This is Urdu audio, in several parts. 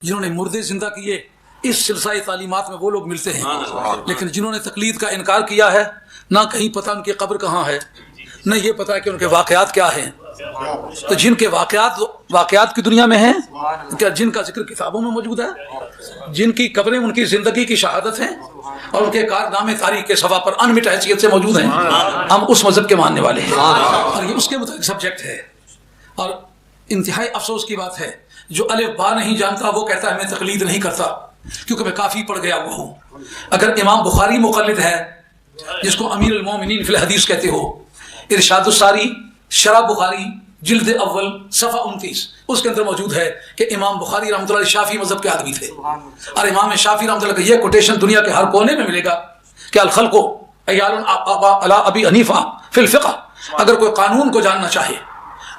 جنہوں نے مردے زندہ کیے، اس سلسلہ تعلیمات میں وہ لوگ ملتے ہیں، لیکن جنہوں نے تقلید کا انکار کیا ہے، نہ کہیں پتہ ان کی قبر کہاں ہے، نہ یہ پتہ کہ ان کے واقعات کیا ہیں۔ تو جن کے واقعات کی دنیا میں ہیں، کیا جن کا ذکر کتابوں میں موجود ہے، جن کی قبریں ان کی زندگی کی شہادت ہیں اور ان کے کارنامے تاریخ کے صفحہ پر انمٹ حیثیت سے موجود ہیں، ہم اس مذہب کے ماننے والے ہیں اور یہ اس کے متعلق سبجیکٹ ہے۔ اور انتہائی افسوس کی بات ہے، جو الف با نہیں جانتا وہ کہتا ہے میں تقلید نہیں کرتا کیونکہ میں کافی پڑھ گیا ہوا ہوں۔ اگر امام بخاری مقلد ہے، جس کو امیر المومنین فی الحدیث کہتے ہو، ارشاد الساری شرح بخاری جلد اول صفحہ 29 اس کے اندر موجود ہے کہ امام بخاری رحمۃ اللہ علیہ شافعی مذہب کے آدمی تھے، اور امام شافعی رحمۃ اللہ کا یہ کوٹیشن دنیا کے ہر کونے میں ملے گا کہ الخلق عیال علی ابی حنیفہ فی الفقہ۔ اگر کوئی قانون کو جاننا چاہے،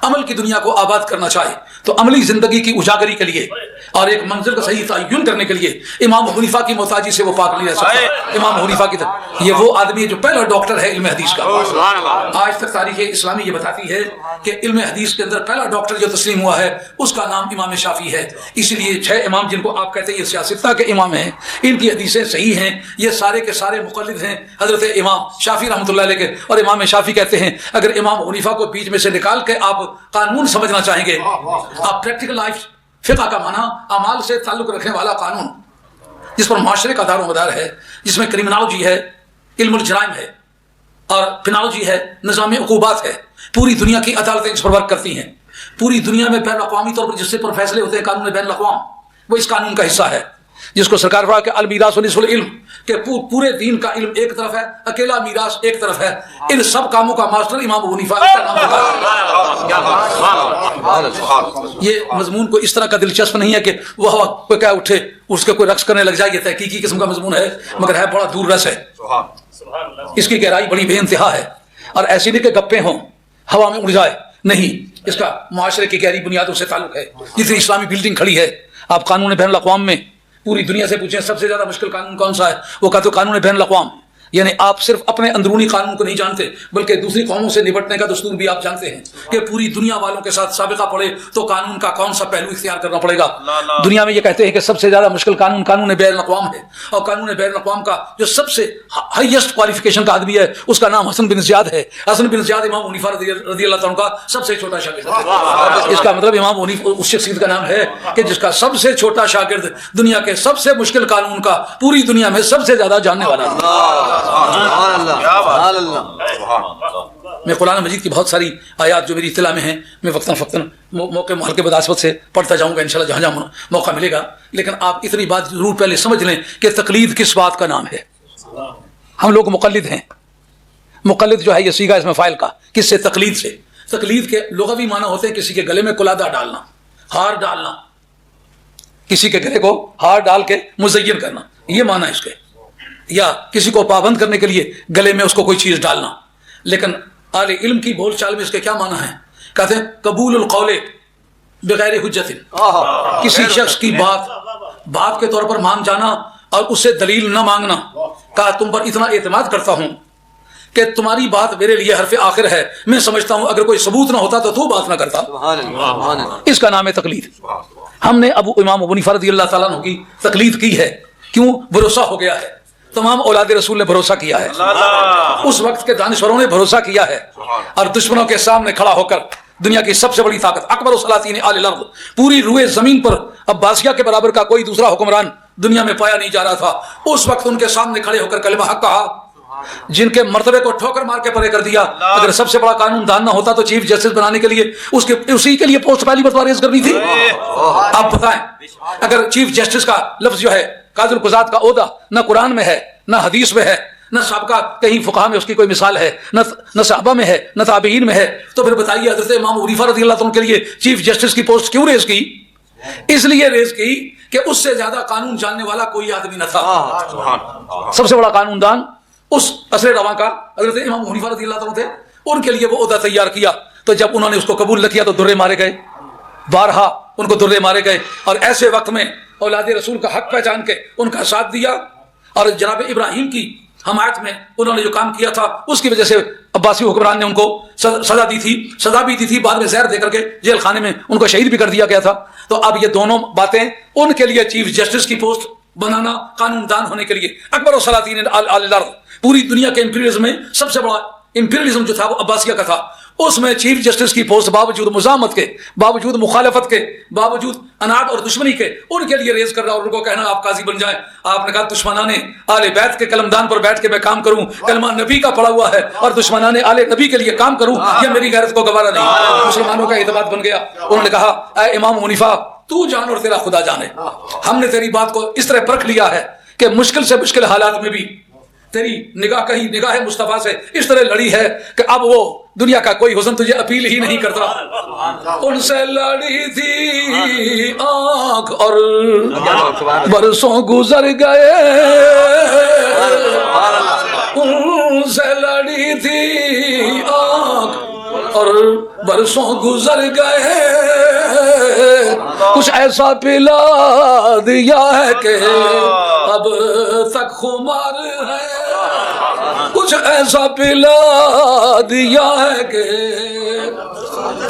عمل کی دنیا کو آباد کرنا چاہے، تو عملی زندگی کی اجاگری کے لیے اور ایک منظر کا صحیح تعین کرنے کے لیے امام حنیفہ کی محتاجی سے وہ پاک نہیں رہ سکتا۔ امام حنیفہ کی طرف یہ وہ آدمی ہے جو پہلا ڈاکٹر ہے علم حدیث کا۔ آج تک تاریخ اسلامی یہ بتاتی ہے کہ علم حدیث کے اندر پہلا ڈاکٹر جو تسلیم ہوا ہے اس کا نام امام شافعی ہے۔ اسی لیے 6 امام جن کو آپ کہتے ہیں یہ سیاستہ کے امام ہیں، ان کی حدیثیں صحیح ہیں، یہ سارے کے سارے مقلد ہیں حضرت امام شافعی رحمۃ اللہ علیہ کے۔ اور امام شافعی کہتے ہیں اگر امام حنیفہ کو بیچ میں سے نکال کے آپ قانون سمجھنا چاہیں گے، آپ پریکٹیکل لائف، فقہ کا معنی اعمال سے تعلق رکھنے والا قانون جس پر معاشرے کا دار و مدار ہے، جس میں کرمنالوجی ہے، علم الجرائم ہے، اور پینالوجی ہے، نظام عقوبات ہے، پوری دنیا کی عدالتیں اس پر ورک کرتی ہیں، پوری دنیا میں بین الاقوامی طور پر جس سے پر فیصلے ہوتے ہیں قانون بین الاقوام، وہ اس قانون کا حصہ ہے، جس کو سرکار فرمایا کہ المیراث نصف العلم، کہ پورے دین کا علم ایک طرف ہے، اکیلا میراث ایک طرف ہے۔ ان سب کاموں کا ماسٹر امام حنیفہ ہے۔ یہ مضمون کو اس طرح کا دلچسپ نہیں ہے کہ وہ کوئی کیا اٹھے اس کے کوئی رقص کرنے لگ جائے، یہ تحقیقی قسم کا مضمون ہے، مگر ہے بڑا دور رس ہے، اس کی گہرائی بڑی بے انتہا ہے، اور ایسی نہیں کہ گپیں ہوں ہوا میں اڑ جائے، نہیں، اس کا معاشرے کی گہری بنیادوں سے تعلق ہے۔ جتنی اسلامی بلڈنگ کھڑی ہے، آپ قانون بین الاقوام میں پوری دنیا سے پوچھیں سب سے زیادہ مشکل قانون کون سا ہے، وہ کہتے ہیں قانون بین الاقوام۔ یعنی آپ صرف اپنے اندرونی قانون کو نہیں جانتے بلکہ دوسری قوموں سے نپٹنے کا دستور بھی آپ جانتے ہیں کہ پوری دنیا والوں کے ساتھ سابقہ پڑے تو قانون کا کون سا پہلو اختیار کرنا پڑے گا۔ دنیا میں یہ کہتے ہیں کہ سب سے زیادہ مشکل قانون بین الاقوام ہے، اور قانون بین الاقوام کا جو سب سے ہائیسٹ کوالیفیکیشن کا آدمی ہے اس کا نام حسن بن زیاد ہے۔ حسن بن زیاد امام حنیفہ رضی اللہ تعالیٰ کا سب سے چھوٹا شاگرد ہے۔ اس کا مطلب امام حنیفہ اس شخصیت کا نام ہے کہ جس کا سب سے چھوٹا شاگرد دنیا کے سب سے مشکل قانون کا پوری دنیا میں سب سے زیادہ جاننے والا ہے۔ میں قرآن مجید کی بہت ساری آیات جو میری اطلاع میں ہیں میں وقتاً فوقتاً موقع محل کے بداسبت سے پڑھتا جاؤں گا انشاءاللہ جہاں جہاں موقع ملے گا، لیکن آپ اتنی بات ضرور پہلے سمجھ لیں کہ تقلید کس بات کا نام ہے۔ ہم لوگ مقلد ہیں، مقلد جو ہے یہ صیغہ اسم فاعل کا، کس سے؟ تقلید سے۔ تقلید کے لغوی معنی ہوتے ہیں کسی کے گلے میں قلادہ ڈالنا، ہار ڈالنا، کسی کے گلے کو ہار ڈال کے مزین کرنا، یہ معنی اس کے، یا کسی کو پابند کرنے کے لیے گلے میں اس کو کوئی چیز ڈالنا۔ لیکن اہل علم کی بول چال میں اس کے کیا معنی ہے؟ کہتے ہیں قبول القول بغیر حجت، کسی شخص کی بات کے طور پر مان جانا اور اس سے دلیل نہ مانگنا۔ کہا تم پر اتنا اعتماد کرتا ہوں کہ تمہاری بات میرے لیے حرف آخر ہے، میں سمجھتا ہوں اگر کوئی ثبوت نہ ہوتا تو بات نہ کرتا۔ اس کا نام ہے تقلید۔ ہم نے امام ابو حنیفہ رضی اللہ تعالیٰ عنہ کی تقلید کی ہے، کیوں؟ بھروسہ ہو گیا ہے، تمام اولاد رسول نے بھروسہ کیا ہے، اس وقت کے دانشوروں نے بھروسہ کیا ہے، اور دشمنوں کے سامنے کھڑا ہو کر دنیا کی سب سے بڑی طاقت اکبر السلاطین آل الارض، پوری روئے زمین پر عباسیہ کے برابر کا کوئی دوسرا حکمران دنیا میں پایا نہیں جا رہا تھا، اس وقت ان کے سامنے کھڑے ہو کر کلمہ حق کہا، جن کے مرتبے کو ٹھوکر مار کے پرے کر دیا۔ اگر سب سے بڑا قانون دان نہ ہوتا تو چیف جسٹس بنانے کے لیے اسی کے لیے پوسٹ پہلی مرتبہ ریز کرنی تھی۔ آپ بتائیں اگر چیف جسٹس کا لفظ جو ہے قاضی القضات کا عہدہ نہ قرآن میں ہے نہ حدیث میں ہے نہ سابقہ کہیں فقہ میں اس کی کوئی مثال ہے، نہ صحابہ میں ہے نہ تابعین میں ہے، تو پھر بتائیے حضرت امام حنیفہ رضی اللہ عنہ کے لیے چیف جسٹس کی پوسٹ کیوں ریز کی؟ اس لیے ریز کی کہ اس سے زیادہ قانون جاننے والا کوئی آدمی نہ تھا۔ سب سے بڑا قانون دان اس عصر رواں کا حضرت امام حنیفہ رضی اللہ عنہ تھے، ان کے لیے وہ عہدہ تیار کیا، تو جب انہوں نے اس کو قبول نہ کیا تو درے مارے گئے، بارہا ان کو درے مارے گئے، اور ایسے وقت میں اولاد رسول کا حق پہچان کے ان کا ساتھ دیا، اور جناب ابراہیم کی حمایت میں انہوں نے جو کام کیا تھا اس کی وجہ سے عباسی حکمران نے ان کو سزا دی تھی، سزا بھی دی تھی، بعد میں زہر دے کر کے جیل خانے میں ان کو شہید بھی کر دیا گیا تھا۔ تو اب یہ دونوں باتیں ان کے لیے چیف جسٹس کی پوسٹ بنانا قانون دان ہونے کے لیے، اکبر السلاطین الارض، پوری دنیا کے امپیریلزم میں سب سے بڑا امپیریلزم جو تھا وہ عباسیہ کا تھا، اس میں چیف جسٹس کی پوسٹ باوجود مزاحمت کے، باوجود مخالفت کے، باوجود اناٹ اور دشمنی کے ان کے لیے ریز کر رہا اور ان کو کہنا آپ قاضی بن جائیں۔ آپ نے کہا دشمنان آل بیت کے قلمدان پر بیٹھ کے میں کام کروں، کلمہ نبی کا پڑا ہوا ہے، اور دشمنان آل نبی کے لیے کام کروں، یہ میری غیرت کو گوارا نہیں۔ مسلمانوں کا اعتماد بن گیا۔ انہوں نے کہا اے امام حنیفہ تو جان اور تیرا خدا جانے، ہم نے تیری بات کو اس طرح پرکھ لیا ہے کہ مشکل سے مشکل حالات میں بھی تیری نگاہ کہیں نگاہ مصطفیٰ سے اس طرح لڑی ہے کہ اب وہ دنیا کا کوئی حسن تجھے اپیل ہی نہیں کرتا۔ ان سے لڑی تھی آنکھ اور برسوں گزر گئے، ان سے لڑی تھی آنکھ اور برسوں گزر گئے، کچھ ایسا پلا دیا ہے کہ اب تک خمار ہے، کچھ ایسا پلا دیا ہے کہ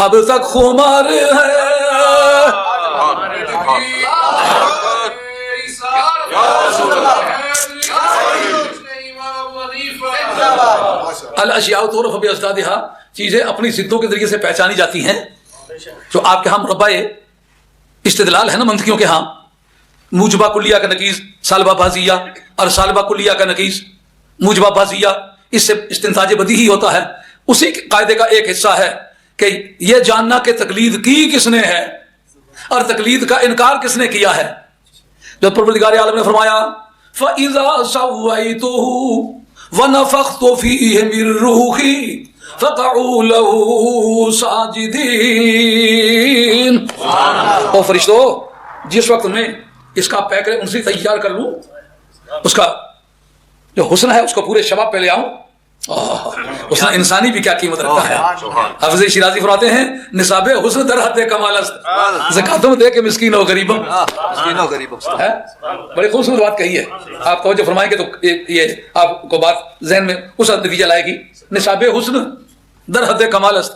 اب تک خمار ہے۔ الاشیاء تعرف بازدادها، چیزیں اپنی ضدوں کے ذریعے سے پہچانی جاتی ہیں۔ جو آپ کے ہاں مربع استدلال ہے نا منطقیوں کے ہاں، موجبہ کلیہ کا نقیض سالبہ بازیہ اور سالبہ کلیہ کا نقیض موجبہ بازیہ، اس سے استنتاج بدیہی ہوتا ہے۔ اسی قاعدے کا ایک حصہ ہے کہ یہ جاننا کہ تقلید کی کس نے ہے اور تقلید کا انکار کس نے کیا ہے۔ جو پروردگار عالم نے فرمایا فَإِذَا سَوَّيْتُهُ وَنَفَخْتُ فِيهِ مِن رُّوحِي فَقَعُوا لَهُ سَاجِدِينَ۔ او فرشتو، جس وقت میں اس کا پیکر ان سے تیار کر لوں، اس کا جو حسن ہے اس کو پورے شباب پہ لے آؤں، حسن انسانی بھی کیا قیمت رکھتا ہے۔ حافظ شیرازی فرماتے ہیں نصاب حسن در حد کمال است، زکاتوں دے کے مسکین و غریبوں۔ بڑی خوبصورت بات کہی ہے، آپ توجہ فرمائیں گے تو یہ آپ کو بات ذہن میں اس نتیجہ لائے گی۔ نصاب حسن در حد کمال است،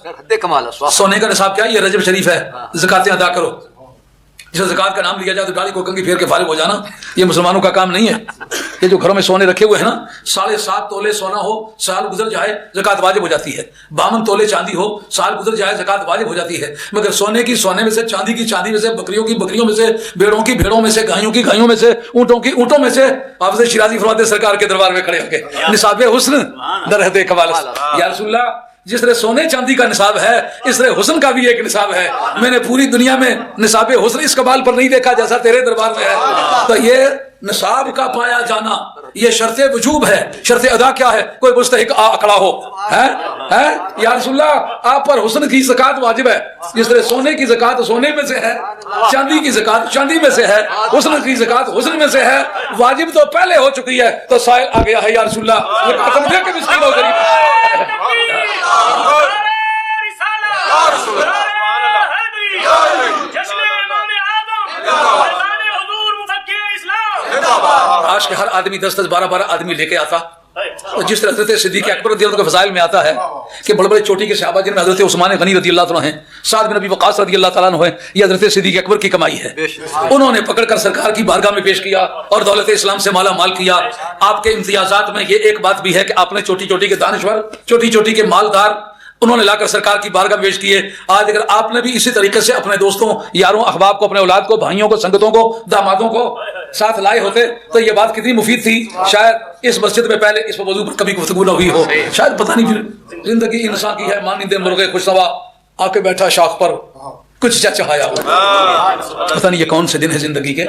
سونے کا نصاب کیا ہے؟ یہ رجب شریف ہے، زکاتیں ادا کرو۔ جسے زکات کا نام لیا جائے تو داڑھی کو کنگھی پھیر کے فارغ ہو جانا، یہ مسلمانوں کا کام نہیں ہے۔ یہ جو گھروں میں سونے رکھے ہوئے ہیں نا، 7.5 تولے سونا ہو سال گزر جائے زکات واجب ہو جاتی ہے، 52 تولے چاندی ہو سال گزر جائے زکات واجب ہو جاتی ہے، مگر سونے کی سونے میں سے، چاندی کی چاندی میں سے، بکریوں کی بکریوں میں سے، بھیڑوں کی بھیڑوں میں سے، گایوں کی گایوں میں سے، اونٹوں کی اونٹوں میں سے۔ حافظ شیرازی فرماتے سرکار کے دربار میں کھڑے ہو کے نصاب حسن در حد کمال، یا رسول اللہ جس طرح سونے چاندی کا نصاب ہے اس طرح حسن کا بھی ایک نصاب ہے۔ میں نے پوری دنیا میں نصاب حسن اس کمال پر نہیں دیکھا جیسا تیرے دربار میں ہے۔ تو یہ نصاب کا پایا جانا یہ شرط وجوب ہے۔ شرط ادا کیا ہے؟ کوئی مستحق اکڑا ہو ہے یا رسول اللہ آپ پر حسن کی زکات واجب ہے، جس طرح سونے کی زکات سونے میں سے ہے، چاندی کی زکات چاندی میں سے ہے، حسن کی زکات حسن میں سے ہے۔ واجب تو پہلے ہو چکی ہے تو سائل آ گیا ہے یا رسول اللہ زکات دے کے مسکین و غریب۔ آج کے ہر آدمی 10-10 12-12 آدمی لے کے آتا، اور جس طرح حضرت صدیق اکبر رضی اللہ عنہ کے فضائل میں آتا ہے کہ بڑے بڑے چوٹی کے صحابہ جن میں حضرت عثمان غنی رضی اللہ عنہ ہیں، سعد بن ابی وقاص رضی اللہ تعالیٰ عنہ ہیں، یہ حضرت صدیق اکبر کی کمائی ہے۔ انہوں نے پکڑ کر سرکار کی بارگاہ میں پیش کیا اور دولت اسلام سے مالا مال کیا۔ آپ کے امتیازات میں یہ ایک بات بھی ہے کہ آپ نے چھوٹی چھوٹی کے دانشور، چھوٹی چھوٹی کے مالدار انہوں نے لا کر سرکار کی بارگاہ پیش کیے۔ آج اگر آپ نے بھی اسی طریقے سے اپنے دوستوں، یاروں، احباب کو، اپنے اولاد کو، بھائیوں کو، سنگتوں کو، دامادوں کو ساتھ لائے ہوتے تو یہ بات کتنی مفید تھی۔ شاید اس مسجد میں پہلے اس موضوع پر کبھی گفتگو نہ ہوئی ہو، شاید پتہ نہیں زندگی انسان کی ہے مانند مرغے خوش سوا آ کے بیٹھا شاخ پر کچھ چچہایا ہو، پتہ نہیں یہ کون سے دن ہے زندگی کے۔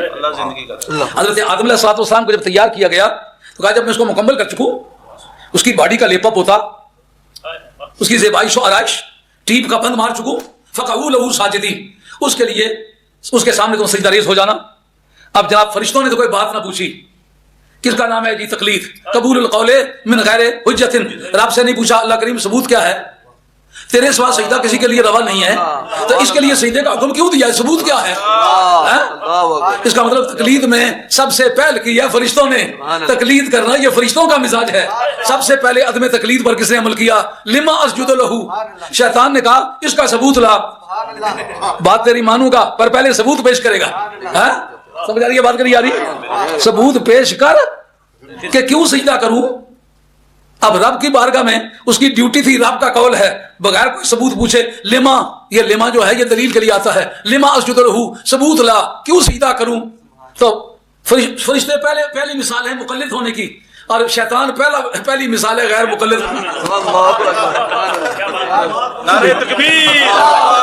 حضرت آدم علیہ السلام کو جب تیار کیا گیا تو کہا جب میں اس کو مکمل کر چکوں، اس کی باڈی کا لیپا پوتا، اس کی زیبائش و آرائش، ٹیپ کا بند مار چکوں، فقعوا لہ ساجدین، اس کے لیے اس کے سامنے تم سجدہ ریز ہو جانا۔ اب جناب فرشتوں نے تو کوئی بات نہ پوچھی، کس کا نام ہے جی تقلید، قبول القول من غیر حجت، رب سے نہیں پوچھا اللہ کریم ثبوت کیا ہے، تیرے سوا سجدہ کسی کے لیے روا نہیں ہے، تو اس کے لیے سجدے کا حکم کیوں دیا ہے؟ ثبوت کیا ہے؟ اس کا مطلب تقلید میں سب سے پہل کی ہے فرشتوں نے، تقلید کرنا یہ فرشتوں کا مزاج ہے۔ سب سے پہلے عدم تقلید پر کس نے عمل کیا؟ لما اسجد لہو، شیطان نے کہا اس کا ثبوت لا، بات تیری مانوں گا پر پہلے ثبوت پیش کرے گا۔ سمجھ آ رہی ہے بات کری؟ آ رہی؟ ثبوت پیش کر کہ کیوں سجدہ کروں۔ اب رب کی بارگاہ میں اس کی ڈیوٹی تھی، رب کا قول ہے، بغیر کوئی ثبوت پوچھے لما، یہ لما جو ہے یہ دلیل کے لیے آتا ہے، لما اسجد لہو، ثبوت لا کیوں سجدہ کروں۔ تو فرشتے پہلی مثال ہے مقلد ہونے کی، اور شیطان پہلی مثال ہے غیر مقلد۔ نعرہ تکبیر،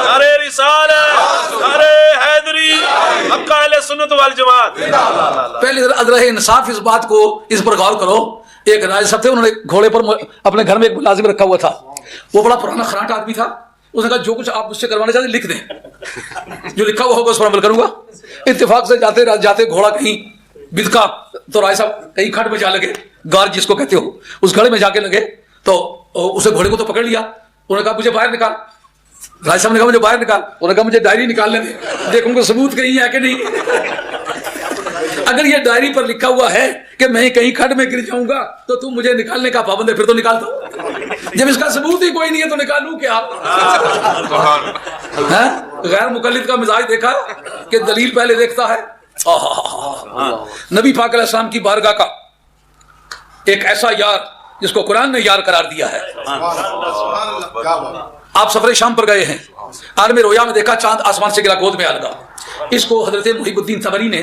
نعرہ رسالت، نعرہ حیدری، حق اہل سنت والجماعت۔ پہلے ادرہ انصاف اس بات کو، اس پر غور کرو۔ ایک راج صاحب تھے، انہوں نے گھوڑے پر اپنے گھر میں ایک ملازم رکھا ہوا تھا، وہ بڑا پرانا خراٹ آدمی تھا۔ اس نے کہا جو کچھ آپ مجھ سے کروانا چاہتے لکھ دیں، جو لکھا ہوا ہوگا اس پر عمل کروں گا۔ اتفاق سے جاتے گھوڑا کہیں بدکا، تو رائے صاحب کہیں کھٹ میں جا لگے، گار جس کو کہتے ہو، اس گھڑے میں جا کے لگے تو اسے گھوڑے کو تو پکڑ لیا۔ انہوں نے کہا مجھے باہر نکال، رائے صاحب نے کہا مجھے باہر نکال، انہوں نے کہا مجھے ڈائری نکالنے دیں، دیکھوں گا ثبوت کہیں ہے کہ نہیں۔ اگر یہ ڈائری پر لکھا ہوا ہے کہ میں کہیں کھڈ میں گر جاؤں گا تو تم مجھے نکالنے کا پابند ہے، پھر تو نکال دو۔ جب اس کا ثبوت ہی کوئی نہیں ہے تو نکالوں کیا؟ غیر مقلد کا مزاج دیکھا کہ دلیل پہلے دیکھتا ہے۔ نبی پاک علیہ السلام کی بارگاہ کا ایک ایسا یار جس کو قرآن نے یار قرار دیا ہے۔ آپ سفر شام پر گئے ہیں، عالم رویا میں دیکھا چاند آسمان سے گرا، گود میں آ لگا۔ اس کو حضرت محب الدین طبری نے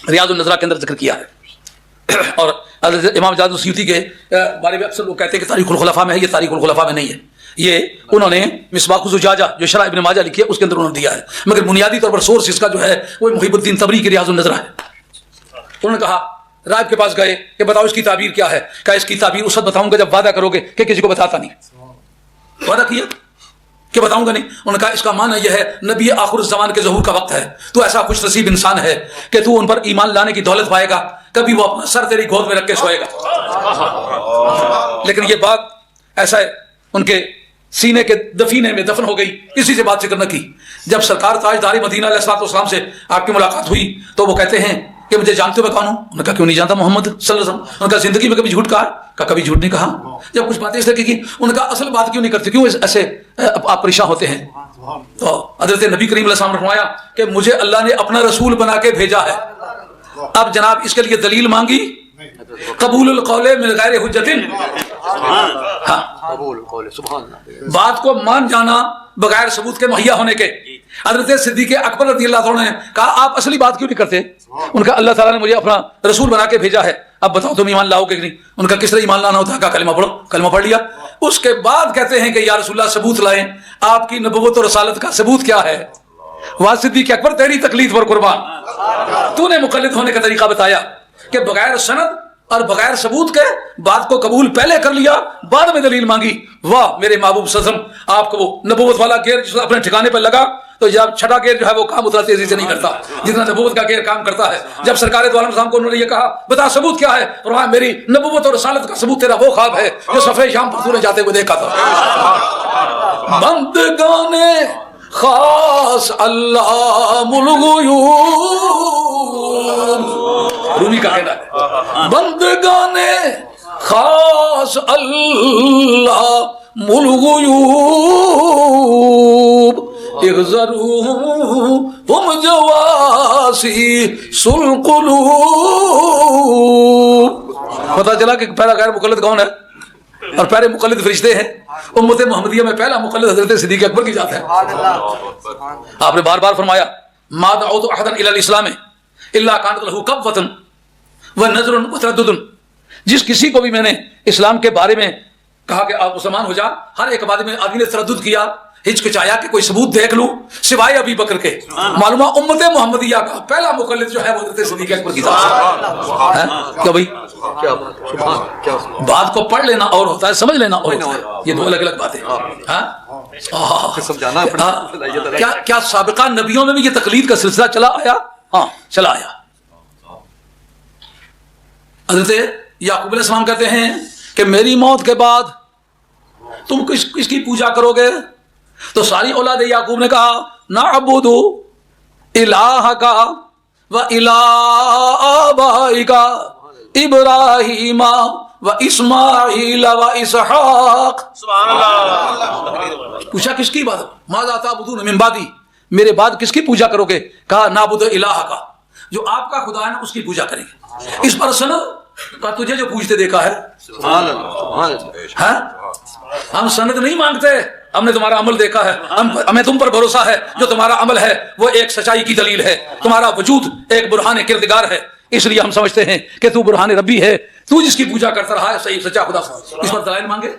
ریاض النظرہ کے اندر ذکر کیا ہے، اور حضرت امام جلال السیوطی کے بارے میں اکثر لوگ کہتے ہیں کہ تاریخ الخلفاء میں ہے، یہ تاریخ الخلفاء میں نہیں ہے، یہ انہوں نے مصباح الزجاجہ جو شرح ابن ماجہ لکھی ہے اس کے اندر انہوں نے دیا ہے، مگر بنیادی طور پر سورس اس کا جو ہے وہ محب الدین طبری کی ریاض النظرہ ہے۔ انہوں نے کہا راہب کے پاس گئے کہ بتاؤ اس کی تعبیر کیا ہے؟ کہا اس کی تعبیر اس وقت بتاؤں گا جب وعدہ کرو گے کہ کسی کو بتاتا نہیں۔ وعدہ کیا کہ بتاؤں گا نہیں۔ انہوں نے کہا اس کا معنی یہ ہے نبی آخر الزمان کے ظہور کا وقت ہے، تو ایسا خوش نصیب انسان ہے کہ تو ان پر ایمان لانے کی دولت پائے گا، کبھی وہ اپنا سر تیری گود میں رکھ کے سوئے گا۔ لیکن یہ بات ایسا ہے ان کے سینے کے دفینے میں دفن ہو گئی، کسی سے بات ذکر نہ کی۔ جب سرکار تاجدار مدینہ علیہ السلام سے آپ کی ملاقات ہوئی تو وہ کہتے ہیں کہ مجھے جانتے ہو میں کون ہوں؟ انہوں نے کہا کیوں نہیں جانتا محمد صلی اللہ علیہ وسلم۔ انہوں نے کہا زندگی میں کبھی جھوٹ کہا؟ کہا کبھی جھوٹ نہیں کہا۔ جب کچھ باتیں اس طرح کی انہوں نے کہا اصل بات کیوں نہیں کرتے، کیوں ایسے آپ پریشان ہوتے ہیں؟ تو حضرت نبی کریم علیہ السلام نے فرمایا کہ مجھے اللہ نے اپنا رسول بنا کے بھیجا ہے۔ اب جناب اس کے لیے دلیل مانگی، قبول القول من غیر حجت، بات کو مان جانا بغیر ثبوت کے مہیا ہونے کے۔ حضرت صدیق اکبر رضی اللہ عنہ نے کہا آپ اصلی بات کیوں نہیں کرتے؟ ان کا اللہ تعالیٰ نے مجھے اپنا رسول بنا کے بھیجا ہے، اب بتاؤ تم ایمان لاؤ کہ نہیں؟ ان کا کس طرح ایمان لانا ہوتا ہے؟ کہا کلمہ پڑھو، کلمہ پڑھ لیا۔ اس کے بعد کہتے ہیں کہ یا رسول اللہ ثبوت لائیں، آپ کی نبوت اور رسالت کا ثبوت کیا ہے؟ واہ صدیق اکبر تیری تقلید پر قربان، تو نے مقلد ہونے کا طریقہ بتایا کہ بغیر سند اور بغیر ثبوت کے بات کو قبول پہلے کر لیا، بعد میں دلیل مانگی۔ واہ میرے محبوب صلی اللہ علیہ وسلم، آپ کو وہ نبوت والا گیئر جس اپنے ٹھکانے پہ لگا تو جب چھٹا گیئر جو ہے وہ کام اتنا تیزی سے نہیں کرتا جتنا نبوت کا گیئر کام کرتا ہے۔ جب سرکار دو عالم صاحب کو انہوں نے یہ کہا بتا ثبوت کیا ہے، فرمایا میری نبوت اور رسالت کا ثبوت تیرا وہ خواب ہے جو سفر شام پر سورج جاتے ہوئے دیکھا تھا۔ بندگانے خاص اللہ الغیوب، رومی کا کہنا ہے بندگانے خاص اللہ الغیوب، اغزروہم جواسی القلوب۔ پتہ چلا کہ پہلا غیر مقلد کون ہے اور پہلے مقلد فرشتے ہیں۔ امت محمدیہ میں پہلا مقلد حضرت صدیق اکبر کی ذات ہے۔ آپ نے بار بار فرمایا ما دعوت احدا الی الاسلام الا کانت له قوۃ ونظر وتردد، جس کسی کو بھی میں نے اسلام کے بارے میں کہا کہ آپ مسلمان ہو جا، ہر ایک آدمی نے تردد کیا، ہچکچایا کہ کوئی ثبوت دیکھ لوں سوائے ابی بکر کے۔ معلومہ امت محمدیہ کا پہلا مقلد جو ہے وہ حضرت صدیق اکبر کی ذات ہے۔ کیا بھائی بات کو پڑھ لینا اور ہوتا ہے، سمجھ لینا اور ہوتا ہے، یہ دو الگ الگ باتیں۔ کیا سابقہ نبیوں میں بھی یہ تقلید کا سلسلہ چلا آیا؟ ہاں چلا آیا۔ حضرت یعقوب علیہ السلام کہتے ہیں کہ میری موت کے بعد تم کس کی پوجا کرو گے؟ تو ساری اولاد یعقوب نے کہا نعبد الہک و الہ آبائک ابراہیم و اسماعیل و اسحاق. سبحان اللہ. پوچھا کس کی عبادت؟ ماذا تعبدون من بعدی، میرے بعد کس کی پوجا کرو گے؟ کہا نعبد الہک، جو آپ کا خدا ہے نا اس کی پوجا کریں گے. اس پر سند کا تجھے جو پوچھتے دیکھا ہے. ہم سند نہیں مانگتے، ہم نے تمہارا عمل دیکھا ہے، ہمیں تم پر بھروسہ ہے. جو تمہارا عمل ہے وہ ایک سچائی کی دلیل ہے، تمہارا وجود ایک برہان کردگار ہے، اس لیے ہم سمجھتے ہیں کہ تو برہان ربی ہے، تو جس کی پوجا کرتا رہا ہے صحیح سچا خدا. اس پر دلائل مانگے.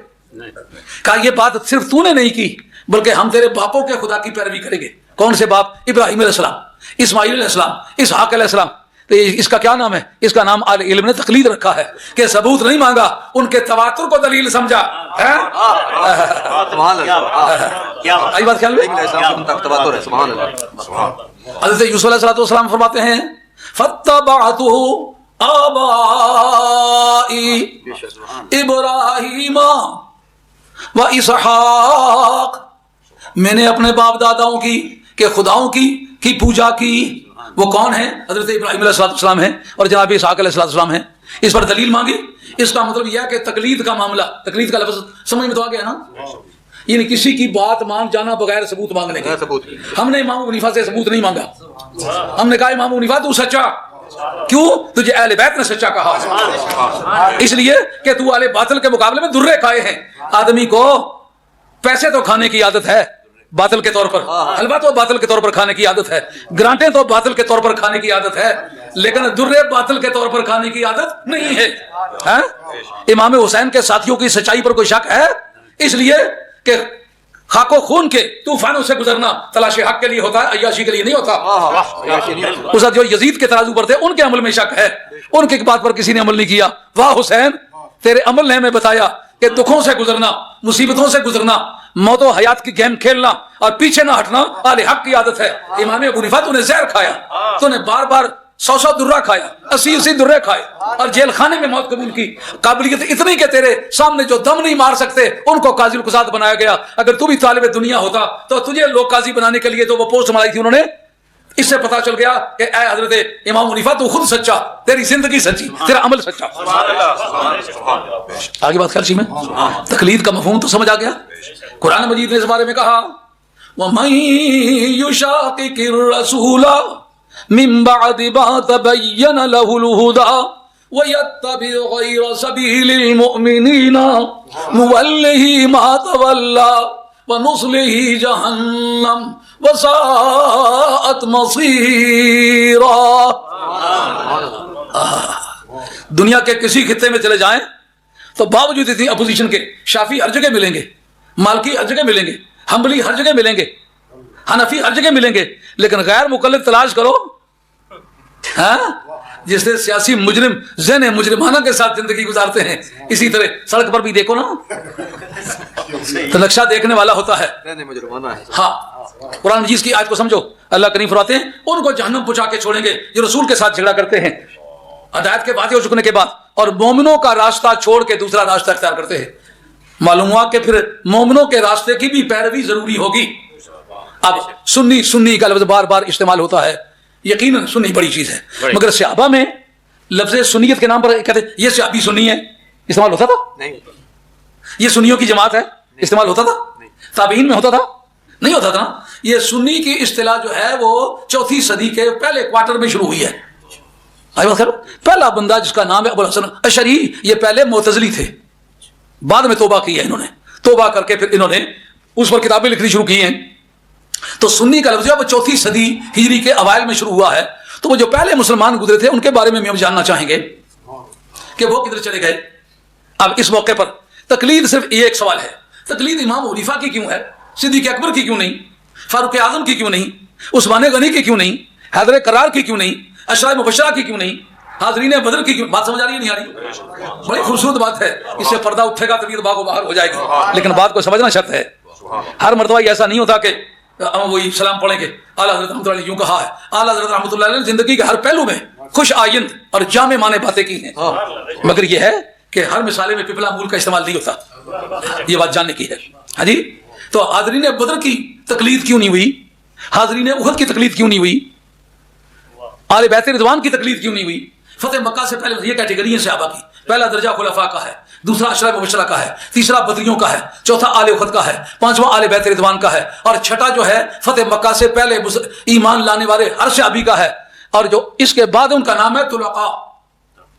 کہا یہ بات صرف تو نے نہیں کی بلکہ ہم تیرے باپوں کے خدا کی پیروی کریں گے. کون سے باپ؟ ابراہیم علیہ السلام، اسماعیل علیہ السلام، اسحاق علیہ السلام. تو اس کا کیا نام ہے؟ اس کا نام اہل علم نے تقلید رکھا ہے کہ ثبوت نہیں مانگا، ان کے تواتر کو دلیل سمجھا. آئی بات خیال میں؟ حضرت یوسف علیہ السلام فرماتے ہیں فَاتَّبَعْتُ آبائی ابراہیم و اسحاق، میں نے اپنے باپ داداؤں کی کہ خداؤں کی پوجا کی. وہ کون ہیں؟ حضرت ابراہیم علیہ السلام ہیں اور جناب اسحاق علیہ السلام ہیں. اس پر دلیل مانگی. اس کا مطلب یہ ہے کہ تقلید کا معاملہ، تقلید کا لفظ سمجھ میں تو آ گیا نا، یعنی کسی کی بات مان جانا بغیر ثبوت مانگنے کے. ہم نے امام ابو حنیفہ سے ثبوت نہیں مانگا، ہم نے کہا امام ابو حنیفہ تو سچا. کیوں؟ تجھے اہل بیت نے سچا کہا، اس لیے کہ تو اہل باطل کے مقابلے میں درے کھائے ہیں. آدمی کو پیسے تو کھانے کی عادت ہے باطل کے طور پر، حلوہ تو باطل کے طور پر کھانے کی عادت ہے، گرانٹیں تو باطل کے طور پر کھانے کی عادت ہے، لیکن درے باطل کے طور پر کھانے کی عادت نہیں ہے. امام حسین کے ساتھیوں کی سچائی پر کوئی شک ہے؟ اس لیے کہ خاک و خون کے طوفانوں سے گزرنا تلاش حق کے لیے ہوتا ہے، عیاشی کے لیے نہیں ہوتا. اس جو یزید کے ترازو پر تھے ان کے عمل میں شک ہے، ان کی بات پر کسی نے عمل نہیں کیا. واہ حسین، تیرے عمل نے ہمیں بتایا کہ دکھوں سے گزرنا، مصیبتوں سے گزرنا، موت و حیات کی گیم کھیلنا اور پیچھے نہ ہٹنا اہل حق کی عادت ہے. امام ابو حنیفہ تو نے زہر کھایا، تو نے بار بار 100 درہ کھایا، 80 درے کھائے اور جیل خانے میں موت قبول کی. قابلیت اتنی کہ تیرے سامنے جو دم نہیں مار سکتے ان کو قاضی القضات بنایا گیا. اگر تو بھی طالب دنیا ہوتا تو تجھے لوگ قاضی بنانے کے لیے تو وہ پوسٹ ملائی تھی انہوں نے. اس سے پتا چل گیا کہ اے حضرت امام حنیفہ تو خود سچا، تیری زندگی سچی، تیرا عمل سچا. آگے بات خرچی میں تقلید کا مفہوم تو سمجھ آ گیا. قرآن مجید نے اس بارے میں کہا وَمَن يُشَاقِقِ الرَّسُولَ مِن بَعْدِ مَا تَبَيَّنَ لَهُ الْهُدَى وَيَتَّبِعْ غَيْرَ سَبِيلِ الْمُؤْمِنِينَ نُوَلِّهِ مَا تَوَلَّى وَنُصْلِهِ جَهَنَّمَ وَسَاءَتْ مَصِيرًا. دنیا کے کسی خطے میں چلے جائیں تو باوجود اتنی اپوزیشن کے شافی ہر جگہ ملیں گے، مالکی ہر جگہ ملیں گے، حنبلی ہر جگہ ملیں گے، حنفی ہر جگہ ملیں گے، لیکن غیر مقلد تلاش کرو جس سے سیاسی مجرم ذہن مجرمانہ کے ساتھ زندگی گزارتے ہیں. اسی طرح سڑک پر بھی دیکھو نا تو نقشہ دیکھنے والا ہوتا ہے. ہاں قرآن مجید کی آیت کو سمجھو. اللہ کریم فرماتے ہیں ان کو جہنم پہنچا کے چھوڑیں گے جو رسول کے ساتھ جھگڑا کرتے ہیں ہدایت کے واضح ہو چکنے کے بعد اور مومنوں کا راستہ چھوڑ کے دوسرا راستہ اختیار کرتے ہیں. معلوم ہوا کہ پھر مومنوں کے راستے کی بھی پیروی ضروری ہوگی. اب سنی کا لفظ بار بار استعمال ہوتا ہے، یقیناً سنی بڑی چیز ہے، مگر صحابہ میں لفظ سنیت کے نام پر کہتے ہیں یہ صحابی سنی ہے، استعمال ہوتا تھا نہیں؟ یہ سنیوں کی جماعت ہے، استعمال ہوتا تھا؟ تابعین میں ہوتا تھا؟ نہیں ہوتا تھا. یہ سنی کی اصطلاح جو ہے وہ 4 صدی کے پہلے کوارٹر میں شروع ہوئی ہے. پہلا بندہ جس کا نام ہے ابو الحسن اشعری، یہ پہلے معتزلی تھے، بعد میں توبہ کی ہے انہوں نے. توبہ کر کے پھر انہوں نے اس پر کتابیں لکھنی شروع کی ہیں. تو سنی کا لفظ وہ 4 صدی ہجری کے اوائل میں شروع ہوا ہے. تو وہ جو پہلے مسلمان گزرے تھے ان کے بارے میں ہم جاننا چاہیں گے کہ وہ کدھر چلے گئے. اب اس موقع پر تقلید صرف یہ ایک سوال ہے، تقلید امام ابو حنیفہ کی کیوں ہے، صدیق اکبر کی کیوں نہیں، فاروق اعظم کی کیوں نہیں، عثمان غنی کی کیوں نہیں، حیدر کرار کی کیوں نہیں، عشرہ مبشرہ کی کیوں نہیں، حاضرین بدر کی کیوں؟ بات سمجھ آ رہی ہے نہیں آ رہی؟ بڑی خوبصورت بات ہے، اس سے پردہ اٹھے گا طبیعت باغ و باہر ہو جائے گی. لیکن بات کو سمجھنا شرط ہے. ہر مرتبہ ایسا نہیں ہوتا کہ ہم وہی سلام پڑھیں گے اعلیٰ حضرت رحمۃ اللہ علیہ یوں کہا ہے. اعلیٰ حضرت رحمۃ اللہ علیہ نے زندگی کے ہر پہلو میں خوش آئند اور جامع معنی باتیں کی ہیں، مگر یہ ہے کہ ہر مثالے میں پپلا مول کا استعمال نہیں ہوتا، یہ بات جاننے کی ہے. ہاں جی، تو حاضرین بدر کی تقلید کیوں نہیں ہوئی؟ حاضرین احد کی تقلید کیوں نہیں ہوئی؟ آل بیت رضوان کی تقلید کیوں نہیں ہوئی؟ فتح مکہ سے پہلے یہ کیٹیگری ہے صحابہ کی. پہلا درجہ خلفاء کا ہے، دوسرا عشرہ مبشرہ کا ہے، تیسرا بدریوں کا ہے، چوتھا آل احد کا ہے، پانچواں آل بیت رضوان کا ہے، اور چھٹا جو ہے فتح مکہ سے پہلے ایمان لانے والے ہر صحابی کا ہے. اور جو اس کے بعد ان کا نام ہے طلقاء.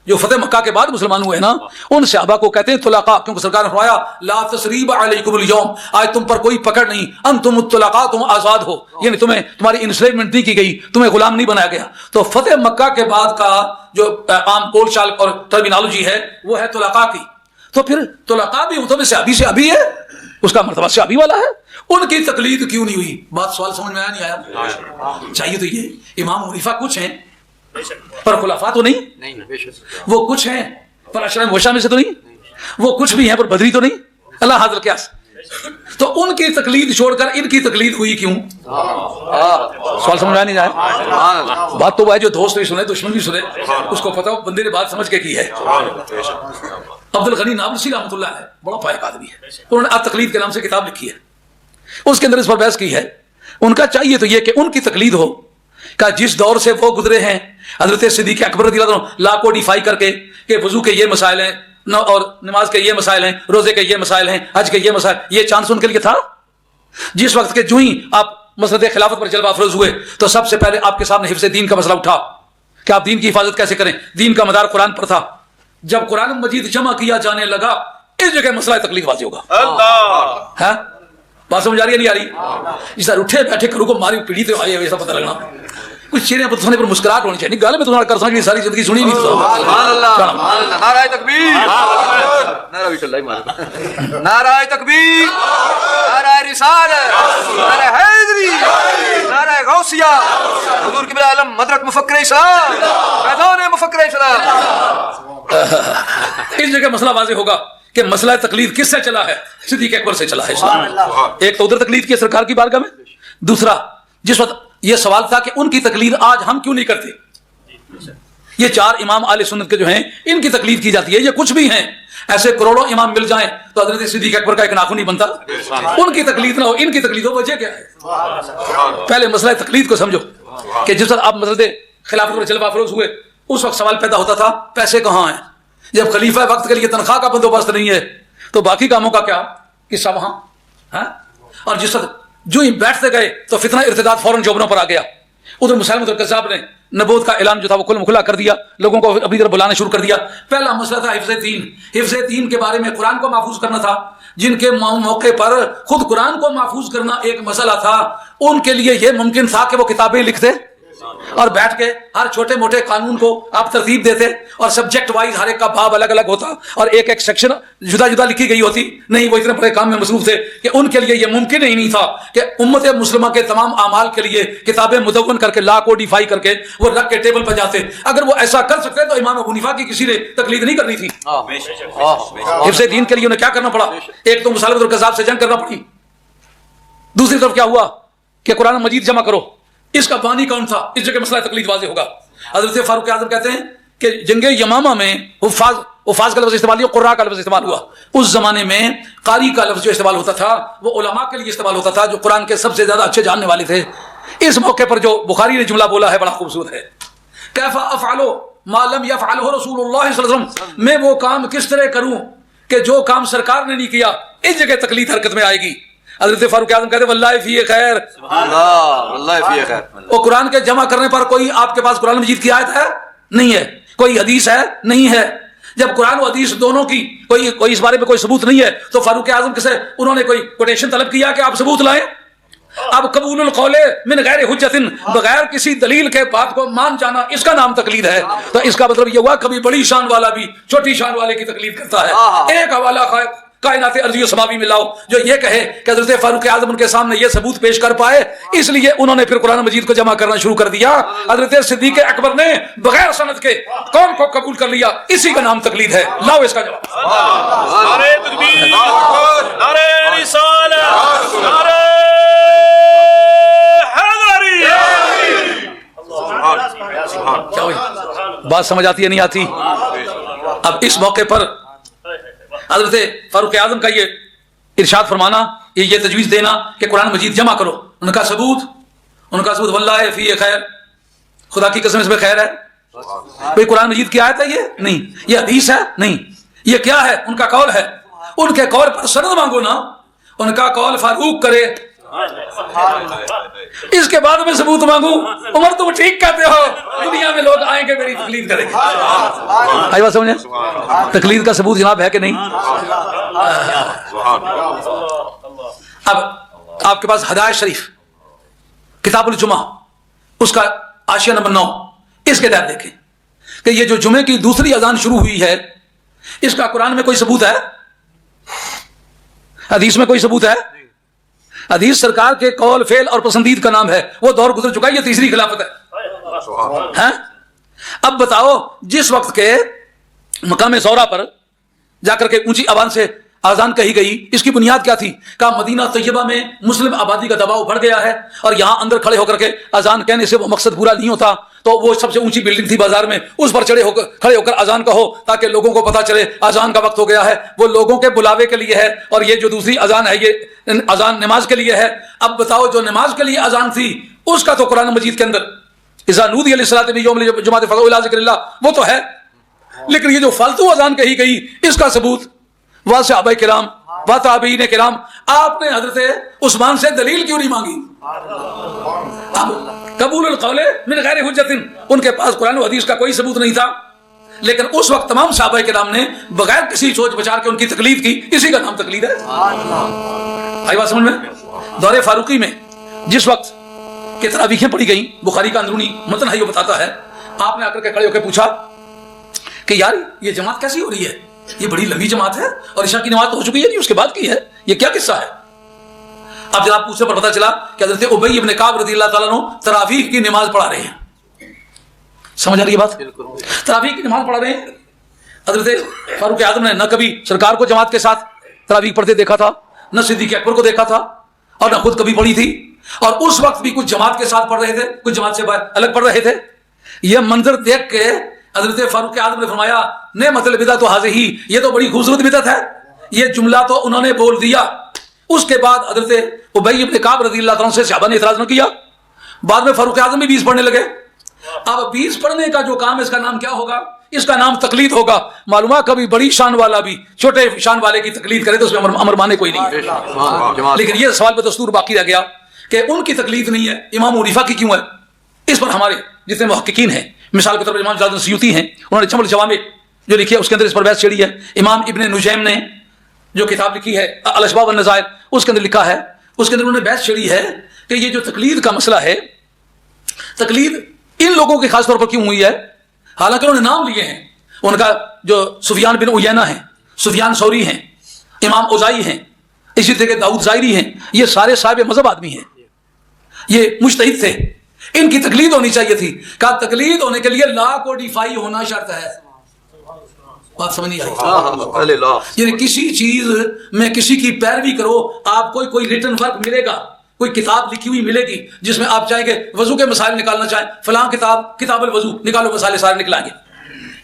جو فتح مکہ کے بعد مسلمان ہوئے نا، ان صحابہ کو کہتے ہیں طلقاء، کیونکہ سرکار نے فرمایا لا تثریب علیکم اليوم، آج تم پر کوئی پکڑ نہیں، انتم الطلقاء، تم آزاد ہو، یعنی تمہاری انسلیمنٹ نہیں کی گئی، تمہیں غلام نہیں بنایا گیا. تو فتح مکہ کے بعد کا جو عام بول چال اور ٹرمینالوجی ہے وہ ہے طلقاء کی. تو پھر طلقاء بھی تو صحابی ہے، اس کا مرتبہ صحابی والا ہے، ان کی تقلید کیوں نہیں ہوئی؟ بات سوال سمجھ میں آیا نہیں آیا؟ چاہیے تو یہ امام حنیفہ کچھ ہیں پر خلفاء تو نہیں، وہ کچھ ہیں پر عشرہ مبشرہ میں سے تو نہیں، وہ کچھ بھی ہیں پر بدری تو نہیں. اللہ حاضر قیاس. تو ان کی تقلید چھوڑ کر ان کی تقلید ہوئی کیوں؟ سوال سمجھ میں نہیں آیا؟ بات تو وہ ہے جو دوست بھی سنے دشمن بھی سنے، اس کو پتا بندے نے بات سمجھ کے کی ہے. عبد الغنی نابلسی رحمۃ اللہ ہے، بڑا فائق آدمی ہے، انہوں نے تقلید کے نام سے کتاب لکھی ہے، اس کے اندر اس پر بحث کی ہے. ان کا چاہیے تو یہ کہ ان کی تقلید ہو کہ جس دور سے وہ گزرے ہیں، حضرت صدیق اکبر رضی اللہ عنہ لا کوڈیفائی کر کے کہ وضو کے یہ مسائل ہیں اور نماز کے یہ مسائل ہیں، روزے کے یہ مسائل ہیں، حج کے یہ مسائل، یہ چانس ان کے لیے تھا. جس وقت کے جو ہی آپ مسند خلافت پر جلوہ افروز ہوئے تو سب سے پہلے آپ کے سامنے حفظ دین کا مسئلہ اٹھا کہ آپ دین کی حفاظت کیسے کریں. دین کا مدار قرآن پر تھا. جب قرآن مجید جمع کیا جانے لگا اس جگہ مسئلہ تقلید واضح ہوگا. اللہ بات سمجھ آ رہی ہے نہیں آ رہی؟ اس طرح اٹھے بیٹھے کرو کو ماری پیڑھی تو آئی ویسا پتہ لگنا، کچھ چہرے پر سونے پر مسکراہٹ ہونی چاہیے. گل میں تمہارا کر سکتی ساری زندگی سنی نہیں. سبحان اللہ، نعرہ تکبیر، نعرہ بھی چل رہا ہے، نعرہ تکبیر، نعرہ رسالت، نعرہ حیدری، نعرہ غوثیہ، حضور قبلہ عالم مدرک مفکر اسلام، میدان مفکر اسلام. اس جگہ مسئلہ واضح ہوگا کہ مسئلہ تقلید کس سے چلا ہے؟ صدیق اکبر سے چلا ہے اسلام. ایک تو ادھر تقلید کی سرکار کی بارگاہ میں، دوسرا جس وقت یہ سوال تھا کہ ان کی تقلید آج ہم کیوں نہیں کرتے. یہ چار امام اہل سنت کے جو ہیں ان کی تقلید کی جاتی ہے، یہ کچھ بھی ہیں، ایسے کروڑوں امام مل جائیں تو حضرت صدیق اکبر کا ایک ناخن نہیں بنتا. ان کی تقلید نہ ہو، ان کی تقلید ہو، وجہ کیا ہے؟ پہلے مسئلہ تقلید کو سمجھو کہ جس وقت آپ مسند خلافت پر جلوہ افروز ہوئے اس وقت سوال پیدا ہوتا تھا پیسے کہاں ہیں؟ جب خلیفہ وقت کے لیے تنخواہ کا بندوبست نہیں ہے تو باقی کاموں کا کیا قصہ وہاں. اور جس وقت جو ہی بیٹھتے گئے تو فتنہ ارتداد فوراً جوبنوں پر آ گیا. ادھر مسلمۃ الکذاب نے نبوت کا اعلان جو تھا وہ کھلم کھلا کر دیا، لوگوں کو اپنی طرف بلانا شروع کر دیا. پہلا مسئلہ تھا حفظ دین. حفظ دین کے بارے میں قرآن کو محفوظ کرنا تھا. جن کے موقع پر خود قرآن کو محفوظ کرنا ایک مسئلہ تھا، ان کے لیے یہ ممکن تھا کہ وہ کتابیں لکھتے اور بیٹھ کے ہر چھوٹے موٹے قانون کو آپ ترتیب دیتے اور سبجیکٹ وائز ہر ایک کا باب الگ الگ ہوتا اور ایک ایک سیکشن جدا جدا لکھی گئی ہوتی. نہیں، وہ اتنے بڑے کام میں مصروف تھے کہ ان کے لیے یہ ممکن ہی نہیں تھا کہ امت مسلمہ کے تمام اعمال کے لیے کتابیں مدون کر کے لا کوڈیفائی کر کے وہ رکھ کے ٹیبل پہ جاتے. اگر وہ ایسا کر سکتے تو امام ابو حنیفہ کی کسی نے تقلید نہیں کرنی تھی. حفظ دین کے لیے انہیں کیا کرنا پڑا؟ ایک تو مسلمۃ الکذاب سے جنگ کرنا پڑی، دوسری طرف کیا ہوا کہ قرآن مجید جمع کرو. اس کا بانی کون تھا؟ اس جگہ مسئلہ تقلید واضح ہوگا. حضرت فاروق اعظم کہتے ہیں کہ جنگ یمامہ میں حفاظ کا لفظ استعمال ہوا، قراء کا لفظ استعمال ہوا. اس زمانے میں قاری کا لفظ جو استعمال ہوتا تھا وہ علماء کے لیے استعمال ہوتا تھا جو قرآن کے سب سے زیادہ اچھے جاننے والے تھے. اس موقع پر جو بخاری نے جملہ بولا ہے بڑا خوبصورت ہے، کیف افعل ما لم يفعله رسول اللہ صلی اللہ علیہ وسلم، میں وہ کام کس طرح کروں کہ جو کام سرکار نے نہیں کیا. اس جگہ تقلید حرکت میں آئے گی. حضرت فاروق اعظم کہتے ہیں واللہ فی خیر، واللہ فی خیر. وہ قرآن کے جمع کرنے پر کوئی آپ کے پاس قرآن مجید کی آیت ہے؟ نہیں ہے. کوئی حدیث ہے؟ نہیں ہے. جب قرآن و حدیث دونوں کی کوئی اس بارے میں کوئی ثبوت نہیں ہے تو فاروق اعظم کسے انہوں نے کوئی کوٹیشن طلب کیا کہ آپ ثبوت لائیں؟ اب قبول القول من غیر حجت، بغیر کسی دلیل کے بات کو مان جانا، اس کا نام تقلید ہے. تو اس کا مطلب یہ ہوا کبھی بڑی شان والا بھی چھوٹی شان والے کی تقلید کرتا ہے. ایک حوالہ کائنات ارضی و سماوی میں لاؤ جو یہ کہے کہ حضرت فاروق اعظم ان کے سامنے یہ ثبوت پیش کر پائے، اس لیے انہوں نے پھر قرآن مجید کو جمع کرنا شروع کر دیا. حضرت صدیق اکبر نے بغیر سند کے قوم کو قبول کر لیا، اسی کا نام تقلید ہے. لاؤ اس کا جواب. نعرہ تکبیر، نعرہ رسالت، نعرہ حیدری. کیا ہوئی؟ بات سمجھ آتی ہے نہیں آتی؟ اب اس موقع پر حضرت فاروق اعظم کا یہ ارشاد فرمانا، یہ تجویز دینا کہ قرآن مجید جمع کرو، ان کا ثبوت واللہ فی خیر، خدا کی قسم اس میں خیر ہے؟ کوئی قرآن مجید کی آیت ہے یہ؟ نہیں. یہ حدیث ہے؟ نہیں. یہ کیا ہے؟ ان کا قول ہے. ان کے قول پر سند مانگو نا، ان کا قول فاروق کرے، اس کے بعد میں ثبوت مانگوں. عمر تم ٹھیک کہتے ہو، دنیا میں لوگ آئیں گے میری تقلید کریں گے. آئی بات سمجھیں؟ تقلید کا ثبوت جناب ہے کہ نہیں؟ اب آپ کے پاس ہدایت شریف کتاب الجمعہ، اس کا حاشیہ نمبر 9، اس کے تحت دیکھیں کہ یہ جو جمعے کی دوسری اذان شروع ہوئی ہے، اس کا قرآن میں کوئی ثبوت ہے؟ حدیث میں کوئی ثبوت ہے؟ حدیث سرکار کے قول فعل اور پسندید کا نام ہے، وہ دور گزر چکا ہے، یہ تیسری خلافت ہے. اب بتاؤ، جس وقت کے مقام زورا پر جا کر کے اونچی آواز سے آزان کہی گئی، اس کی بنیاد کیا تھی؟ کہا مدینہ طیبہ میں مسلم آبادی کا دباؤ بڑھ گیا ہے اور یہاں اندر کھڑے ہو کر کے آزان کہنے سے وہ مقصد پورا نہیں ہوتا، تو وہ سب سے اونچی بلڈنگ تھی بازار میں، اس پر کھڑے ہو کر آزان کہو تاکہ لوگوں کو پتا چلے آزان کا وقت ہو گیا ہے. وہ لوگوں کے بلاوے کے لیے ہے، اور یہ جو دوسری آزان ہے یہ آزان نماز کے لیے ہے. اب بتاؤ، جو نماز کے لیے آزان تھی اس کا تو قرآن مجید کے اندر اذا نودی للصلاۃ من یوم الجمعۃ فاسعوا الی ذکر اللہ وہ تو ہے، لیکن یہ جو فالتو آزان کہی گئی اس کا ثبوت وہ صحابہ کرام و تابعین کرام، آپ نے حضرت عثمان سے دلیل کیوں نہیں مانگی؟ قبول القول من غیر حجت، ان کے پاس قرآن و حدیث کا کوئی ثبوت نہیں تھا، لیکن اس وقت تمام صحابہ کرام نے بغیر کسی سوچ بچار کے ان کی تقلید کی. اسی کا نام تقلید ہے. آئی بات سمجھ میں؟ دور فاروقی میں جس وقت کہ تراویحیں پڑھی گئیں، بخاری کا اندرونی متن ہے، یہ بتاتا ہے، آپ نے آ کر کے کھڑے ہو کے پوچھا کہ یار یہ جماعت کیسی ہو رہی ہے؟ یہ بڑی لمبی جماعت ہے اور عشاء کی نماز تو ہو چکی ہے، نہیں اس کے بعد کی ہے، یہ کیا قصہ ہے؟ اب جناب پوچھنے پر پتا چلا کہ حضرت ابی ابن کعب رضی اللہ تعالیٰ عنہ تراویح کی نماز پڑھا رہے ہیں. سمجھ آ رہی ہے بات؟ تراویح کی نماز پڑھا رہے ہیں. حضرت فاروق اعظم نے نہ کبھی سرکار کو جماعت کے ساتھ تراویح پڑھتے دیکھا تھا، نہ صدیق اکبر کو دیکھا تھا، اور نہ خود کبھی پڑھی تھی، اور اس وقت بھی کچھ جماعت کے ساتھ پڑھ رہے تھے، کچھ جماعت سے الگ پڑھ رہے تھے. یہ منظر دیکھ کے حضرت فاروق اعظم نے فرمایا نعمت البدعۃ ھذہ، یہ تو بڑی خوبصورت بدعت ہے. یہ جملہ تو انہوں نے بول دیا. اس کے بعد حضرت ابی ابن کعب رضی اللہ عنہ سے صحابہ نے اعتراض نہ کیا. بعد میں فاروق اعظم بھی 20 پڑھنے لگے. اب 20 پڑھنے کا جو کام، اس کا نام کیا ہوگا؟ اس کا نام تقلید ہوگا. معلوم ہے کبھی بڑی شان والا بھی چھوٹے شان والے کی تقلید کرے تو اس میں امر مانے کوئی نہیں ہے. لیکن یہ سوال بدستور باقی رہ گیا کہ ان کی تقلید نہیں ہے، امام حنیفہ کی کیوں ہے؟ اس پر ہمارے جتنے محققین ہیں، مثال کے طور پر امام جلال سیوطی ہیں، انہوں نے جمع الجوامع جو لکھی ہے اس کے اندر اس پر بحث چھیڑی ہے. امام ابن نجیم نے جو کتاب لکھی ہے الاشباب والنظائر، اس کے اندر لکھا ہے، اس کے اندر انہوں نے بحث چھیڑی ہے کہ یہ جو تقلید کا مسئلہ ہے، تقلید ان لوگوں کی خاص طور پر کیوں ہوئی ہے؟ حالانکہ انہوں نے نام لیے ہیں. ان کا جو سفیان بن عیینہ ہیں، سفیان ثوری ہیں، امام اوزائی ہیں، اسی طرح داؤد ظاہری ہیں، یہ سارے صاحب مذہب آدمی ہیں، یہ مجتہد تھے، ان کی تقلید ہونی چاہیے تھی. کہا تقلید ہونے کے لیے لا کوڈیفائی ہونا شرط ہے. بات سمجھ نہیں آئی؟ یعنی کسی چیز میں کسی کی پیروی کرو، آپ کو کوئی ریٹن ورک ملے گا، کوئی کتاب لکھی ہوئی ملے گی جس میں آپ چاہیں گے وضو کے مسائل نکالنا چاہیں، فلاں کتاب الوضو نکالو، مسائل سارے نکلائیں گے.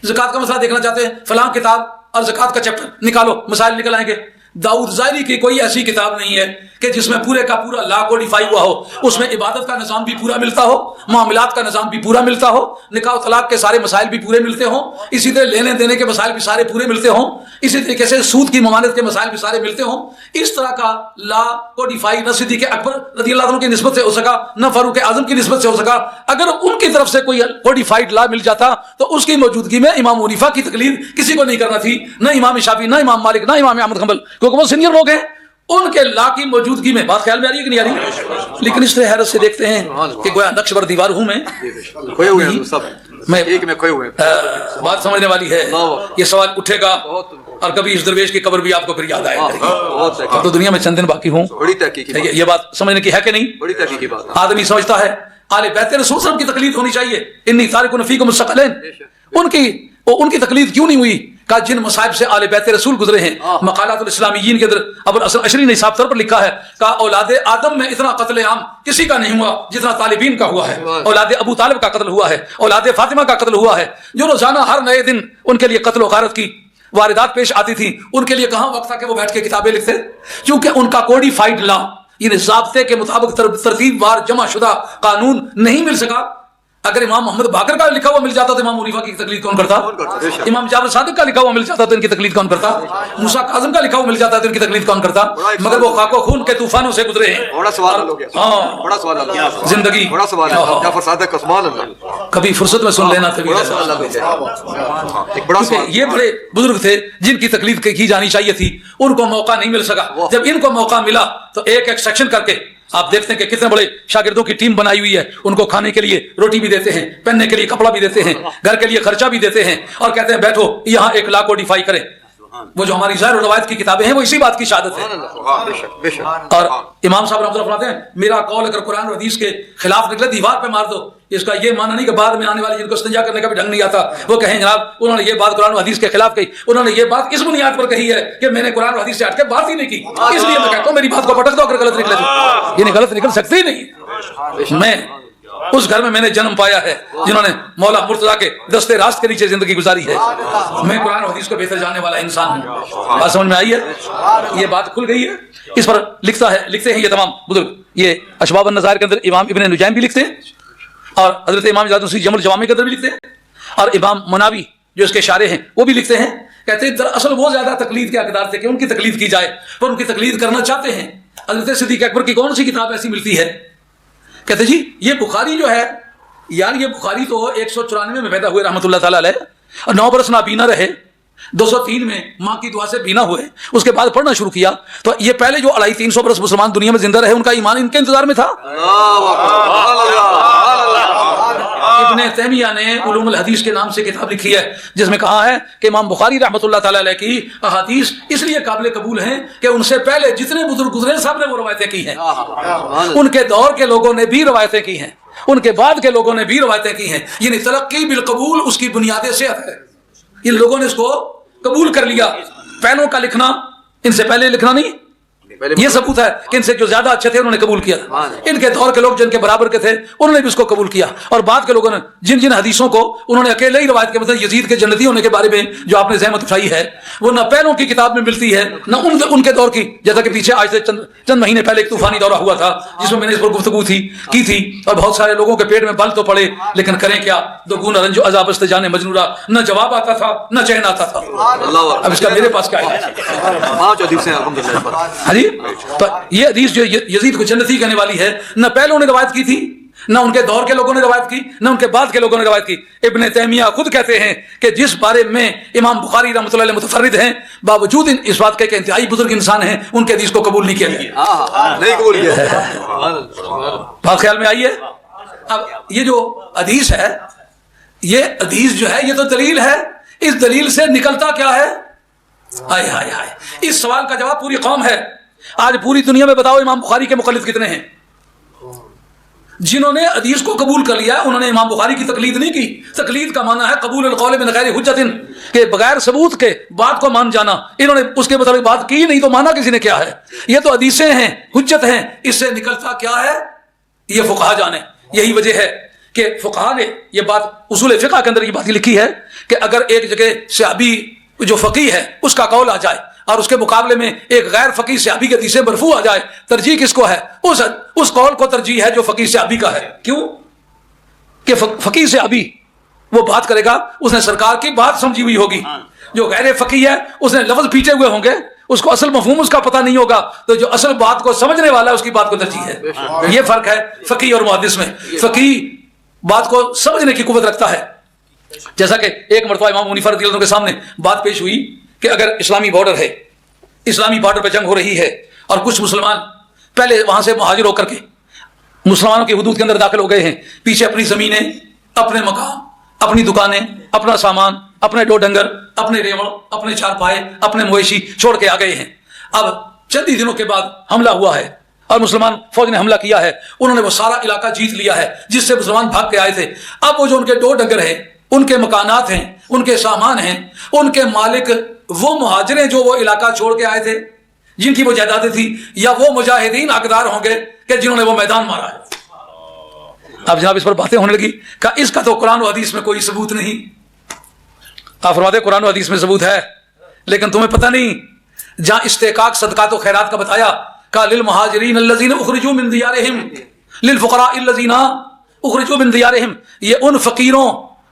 زکات کا مسئلہ دیکھنا چاہتے ہیں، فلاں کتاب اور زکات کا چیپٹر نکالو، مسائل نکل آئیں گے. داؤد ظاہری کی کوئی ایسی کتاب نہیں ہے کہ جس میں پورے کا پورا لا کوڈیفائی ہوا ہو. اس میں عبادت کا نظام بھی پورا ملتا ہو، معاملات کا نظام بھی پورا ملتا ہو، نکاح و طلاق کے سارے مسائل بھی پورے ملتے ہوں، اسی طرح لینے دینے کے مسائل بھی سارے پورے ملتے ہوں، اسی طریقے سے سود کی ممانعت کے مسائل بھی سارے ملتے ہوں. اس طرح کا لا کوڈیفائی نہ صدیق اکبر رضی اللہ عنہ کی نسبت سے ہو سکا، نہ فاروق اعظم کی نسبت سے ہو سکا. اگر ان کی طرف سے کوئی کوڈیفائڈ لا مل جاتا تو اس کی موجودگی میں امام حنیفہ کی تقلید کسی کو نہیں کرنا تھی، نہ امام شافعی، نہ امام مالک، نہ امام احمد حنبل، کیونکہ وہ سینئر لوگ ہیں. ان کے لا کی موجودگی میں بات خیال میں آ رہی ہے کہ نہیں آ رہی؟ لیکن اس طرح حیرت سے دیکھتے ہیں کہ گویا نقش بر دیوار ہوں میں بات سمجھنے والی ہے. یہ سوال اٹھے گا اور کبھی اس درویش کی قبر بھی آپ کو پھر یاد آئے گا. تو دنیا میں چند دن باقی ہوں، یہ بات سمجھنے کی ہے کہ نہیں؟ بڑی تحقیقی بات. آدمی سمجھتا ہے آل بیت رسول صلی اللہ علیہ وسلم کی تقلید ہونی چاہیے، انی تارک فیکم الثقلین. ان کی تقلید کیوں نہیں ہوئی؟ کہ جن مصائب سے آل بیت رسول گزرے ہیں. مقالات الاسلامیین کے اندر ابو الحسن اشری نے صاحب طور پر لکھا ہے کہ اولاد آدم میں اتنا قتل عام کسی کا نہیں ہوا جتنا طالبین کا ہوا ہے. اولاد ابو طالب کا قتل ہوا ہے، اولاد فاطمہ کا قتل ہوا ہے، جو روزانہ ہر نئے دن ان کے لیے قتل و غارت کی واردات پیش آتی تھی ان کے لیے کہاں وقت تھا کہ وہ بیٹھ کے کتابیں لکھتے؟ کیونکہ ان کا کوڈیفائڈ لا یعنی ضابطے کے مطابق ترتیب وار جمع شدہ قانون نہیں مل سکا. اگر امام محمد باقر کا لکھا ہوا مل جاتا تو امام حنیفہ کی تقلید کون کرتا؟ امام جعفر صادق کا لکھا ہوا مل جاتا تو ان کی تقلید کون کرتا؟ موسیٰ کاظم کا لکھا ہوا مل جاتا تو ان کی تقلید کون کرتا؟ مگر وہ خاک و خون کے طوفانوں سے گزرے ہیں. بڑا سوال ہو گیا زندگی بڑا سوال ہے جعفر صادق کا سبحان اللہ کبھی فرصت میں سن لینا تھا. ایک بڑا سوال یہ بڑے بزرگ تھے جن کی تقلید کی جانی چاہیے تھی, ان کو موقع نہیں مل سکا. جب ان کو موقع ملا تو ایک ایک سیکشن کر کے آپ دیکھتے ہیں کہ کتنے بڑے شاگردوں کی ٹیم بنائی ہوئی ہے. ان کو کھانے کے لیے روٹی بھی دیتے ہیں, پہننے کے لیے کپڑا بھی دیتے ہیں, گھر کے لیے خرچہ بھی دیتے ہیں اور کہتے ہیں بیٹھو یہاں ایک لا کوڈیفائی کرے. وہ جو ہماری ظاہر و روایت کی کتابیں ہیں وہ اسی بات کی شہادت ہے. اور امام صاحب رحمۃ اللہ فرماتے ہیں میرا قول اگر قرآن اور حدیث کے خلاف نکلے دیوار پہ مار دو. اس کا یہ معنی نہیں کہ بعد میں آنے والے جن کو استنجا کرنے کا بھی ڈھنگ نہیں آتا وہ کہیں جناب انہوں نے یہ بات قرآن و حدیث کے خلاف کہی, انہوں نے یہ بات اس بنیاد پر کہی ہے کہ میں نے قرآن و حدیث سے ہٹ کے بات ہی نہیں کی, اس لیے میں کہتا ہوں میری بات کو پٹک دو اگر غلط نکلے تو. یعنی غلط نکل سکتی نہیں. میں اس گھر میں نے جنم پایا ہے جنہوں نے مولا مرتضیٰ کے دستے راست کے نیچے زندگی گزاری ہے. میں قرآن و حدیث کو بہتر جاننے والا انسان ہوں. بات سمجھ میں آئی ہے؟ یہ بات کھل گئی ہے. اس پر لکھتے ہیں یہ تمام بزرگ. یہ اشباب النظائر کے اندر امام ابن نجیم بھی لکھتے ہیں اور حضرت امام جعفر جمع الجوامع کے اندر بھی لکھتے ہیں اور امام مناوی جو اس کے شارح ہیں وہ بھی لکھتے ہیں. کہتے ہیں دراصل وہ زیادہ تقلید کے حقدار تھے کہ ان کی تقلید کی جائے پر ان کی تقلید کرنا چاہتے ہیں. حضرت صدیق اکبر کی کون سی کتاب ایسی ملتی ہے؟ کہتے جی یہ بخاری جو ہے یار یہ بخاری تو 194 میں پیدا ہوئے رحمۃ اللہ تعالی علیہ اور 9 برس نابینا رہے, 203 میں ماں کی دعا سے بینا ہوئے, اس کے بعد پڑھنا شروع کیا تو یہ پہلے جو 250-300 برس مسلمان دنیا میں زندہ رہے ان کا ایمان ان کے انتظار میں تھا. ابن تیمیہ نے علوم الحدیث کے نام سے کتاب لکھی ہے جس میں کہا ہے کہ امام بخاری رحمۃ اللہ تعالی علیہ کی احادیث اس لیے قابل قبول ہیں کہ ان سے پہلے جتنے بزرگ گزرے سب نے وہ روایتیں کی ہیں. ان کے دور کے لوگوں نے بھی روایتیں کی ہیں, ان کے بعد کے لوگوں نے بھی روایتیں کی ہیں. یعنی تلقی بالقبول اس کی بنیاد صحت ہے. ان لوگوں نے اس کو قبول کر لیا. پہلوں کا لکھنا ان سے پہلے لکھنا نہیں, یہ ثبوت ہے کہ ان سے جو زیادہ اچھے تھے انہوں نے قبول کیا. ان کے دور کے لوگ جن کے برابر کے تھے انہوں نے بھی اس کو قبول کیا. اور بعد کے لوگوں نے جن حدیثوں کو انہوں نے اکیلے ہی روایت کے مطلب یزید کے جنتی ہونے کے بارے میں جو آپ نے زحمت اٹھائی ہے وہ نہ پہلوں کی کتاب میں ملتی ہے نہ ان کے دور کی. جیسا کہ پیچھے آج سے چند مہینے پہلے ایک طوفانی دورہ ہوا تھا جس میں نے اس پر گفتگو کی تھی اور بہت سارے لوگوں کے پیٹ میں بل تو پڑے لیکن کریں کیا, دو گنا رنج و عذاب است جان مجنورہ, نہ جواب آتا تھا نہ چین آتا تھا. اب اس کا میرے پاس کیا ہے؟ ہاں جی, تو یہ حدیث جو یزید کو جنتی کہنے والی ہے نہ پہلوں نے روایت کی تھی نہ ان کے دور کے لوگوں نے روایت کی نہ ان کے بعد کے لوگوں نے روایت کی. ابن تیمیہ خود کہتے ہیں کہ جس بارے میں امام بخاری رحمۃ اللہ علیہ متفرد ہیں باوجود اس بات کے کہ انتہائی بزرگ انسان ہیں ان کے حدیث کو قبول نہیں کیا گیا. بات خیال میں آئی ہے؟ اب یہ جو حدیث ہے یہ حدیث جو ہے یہ تو دلیل ہے, اس دلیل سے نکلتا کیا ہے؟ ہائے ہائے ہائے, اس سوال کا جواب پوری قوم ہے. آج پوری دنیا میں بتاؤ امام بخاری کے مخالف کتنے ہیں؟ جنہوں نے حدیث کو قبول کر لیا انہوں نے امام بخاری کی تقلید نہیں کی. تقلید کا معنی ہے قبول القول من غیر حجت, کہ بغیر ثبوت کے بات کو مان جانا. انہوں نے اس کے مطابق بات کی نہیں تو مانا کسی نے کیا ہے؟ یہ تو حدیثیں ہیں, حجت ہیں. اس سے نکلتا کیا ہے؟ یہ فقہا جانے. یہی وجہ ہے کہ فقہا نے یہ بات اصول فقہ کے اندر یہ بات لکھی ہے کہ اگر ایک جگہ صحابی جو فقیہ ہے اس کا قول آ جائے اور اس کے مقابلے میں ایک غیر فقیہ صحابی کے حدیث مرفوع آ جائے, ترجیح کس کو ہے؟ اس قول کو ترجیح ہے جو فقیہ صحابی کا ہے. کیوں کہ فقیہ صحابی وہ بات کرے گا اس نے سرکار کی بات سمجھی ہوئی ہوگی. جو غیر فقیہ ہے اس نے لفظ پیچھے ہوئے ہوں گے, اس کو اصل مفہوم اس کا پتہ نہیں ہوگا, تو جو اصل بات کو سمجھنے والا ہے اس کی بات کو ترجیح ہے. یہ فرق ہے فقیہ اور محدث میں. فقیہ بات کو سمجھنے کی قوت رکھتا ہے. جیسا کہ ایک مرتبہ امام حنیفہ رضی اللہ عنہ کے سامنے بات پیش ہوئی کہ اگر اسلامی بارڈر ہے, اسلامی بارڈر پہ جنگ ہو رہی ہے اور کچھ مسلمان پہلے وہاں سے مہاجر ہو کر کے مسلمانوں کی حدود کے اندر داخل ہو گئے ہیں, پیچھے اپنی زمینیں, اپنے مکان, اپنی دکانیں, اپنا سامان, اپنے دو ڈنگر, اپنے ریوڑ, اپنے چارپائے, اپنے مویشی چھوڑ کے آ گئے ہیں. اب چند ہی دنوں کے بعد حملہ ہوا ہے اور مسلمان فوج نے حملہ کیا ہے, انہوں نے وہ سارا علاقہ جیت لیا ہے جس سے مسلمان بھاگ کے آئے تھے. اب وہ جو ان کے دو ڈنگر ہیں, ان کے مکانات ہیں, ان کے سامان ہیں, ان کے مالک وہ مہاجریں جو وہ علاقہ چھوڑ کے آئے تھے جن کی وہ جائیدادیں تھی, یا وہ مجاہدین حقدار ہوں گے کہ جنہوں نے وہ میدان مارا ہے. اب جناب اس پر باتیں ہونے لگی کہ اس کا تو قرآن و حدیث میں کوئی ثبوت نہیں. آپ فرماتے قرآن و حدیث میں ثبوت ہے, لیکن تمہیں پتہ نہیں جہاں استحقاق صدقات و خیرات کا بتایا کہ للمہاجرین الذین اخرجوا من دیارہم للفقراء الذین اخرجوا من دیارہم، یہ ان فقیروں،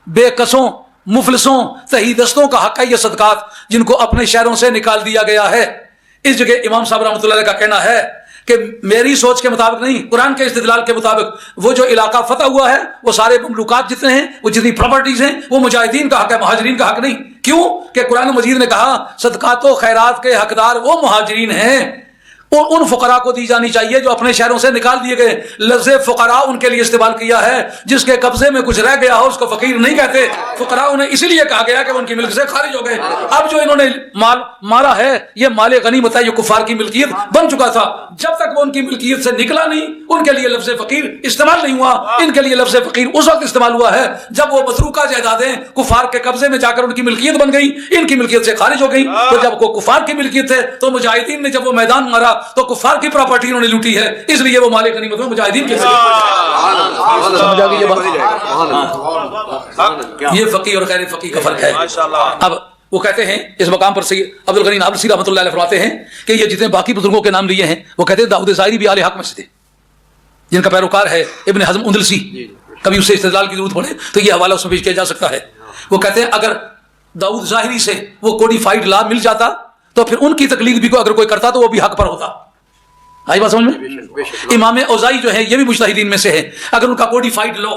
بے کسوں، مفلسوں، تہی دستوں کا حق ہے یہ صدقات جن کو اپنے شہروں سے نکال دیا گیا ہے۔ اس جگہ امام صاحب رحمۃ اللہ علیہ کا کہنا ہے کہ میری سوچ کے مطابق نہیں، قرآن کے استدلال کے مطابق وہ جو علاقہ فتح ہوا ہے وہ سارے مملوکات جتنے ہیں، وہ جتنی پراپرٹیز ہیں، وہ مجاہدین کا حق ہے، مہاجرین کا حق نہیں۔ کیوں کہ قرآن مجید نے کہا صدقات و خیرات کے حقدار وہ مہاجرین ہیں، اور ان فقراء کو دی جانی چاہیے جو اپنے شہروں سے نکال دیے گئے۔ لفظ فقراء ان کے لیے استعمال کیا ہے جس کے قبضے میں کچھ رہ گیا ہو اس کو فقیر نہیں کہتے، فقراء انہیں اسی لیے کہا گیا کہ وہ ان کی ملک سے خارج ہو گئے۔ اب جو انہوں نے مال مارا ہے یہ مال غنیمت ہے، یہ کفار کی ملکیت بن چکا تھا، جب تک وہ ان کی ملکیت سے نکلا نہیں ان کے لیے لفظ فقیر استعمال نہیں ہوا۔ ان کے لیے لفظ فقیر اس وقت استعمال ہوا ہے جب وہ متروکہ جائیدادیں کفار کے قبضے میں جا کر ان کی ملکیت بن گئی، ان کی ملکیت سے خارج ہو گئی۔ تو جب وہ کفار کی ملکیت تھے تو مجاہدین نے جب وہ میدان مارا تو کفار کی پراپرٹی انہوں نے لوٹی ہے، اس لیے وہ مال غنیمت میں مجاہدین کے سمجھ آ گئی یہ بات؟ یہ فقیر اور غیر فقیر کا فرق ہے۔ اب وہ کہتے ہیں اس مقام پر سید عبد الغنی نابلسی رحمۃ اللہ علیہ فرماتے ہیں کہ یہ جتنے باقی بزرگوں کے نام لیے ہیں وہ کہتے ہیں داؤد ظاہری بھی اہل حق میں سے تھے، جن کا پیروکار ہے ابن حزم اندلسی، کبھی اسے استدلال کی ضرورت پڑے تو یہ حوالہ اس میں پیش کیا جا سکتا ہے۔ وہ کہتے ہیں اگر داؤد ظاہری سے وہ کوڈیفائڈ لا مل جاتا تو پھر ان کی تقلید بھی اگر کوئی کرتا تو وہ بھی حق پر ہوتا۔ آئی بات سمجھ میں؟ امام اوزاعی جو ہے یہ بھی مجتہدین میں سے ہے، اگر ان کا کوڈیفائڈ لا،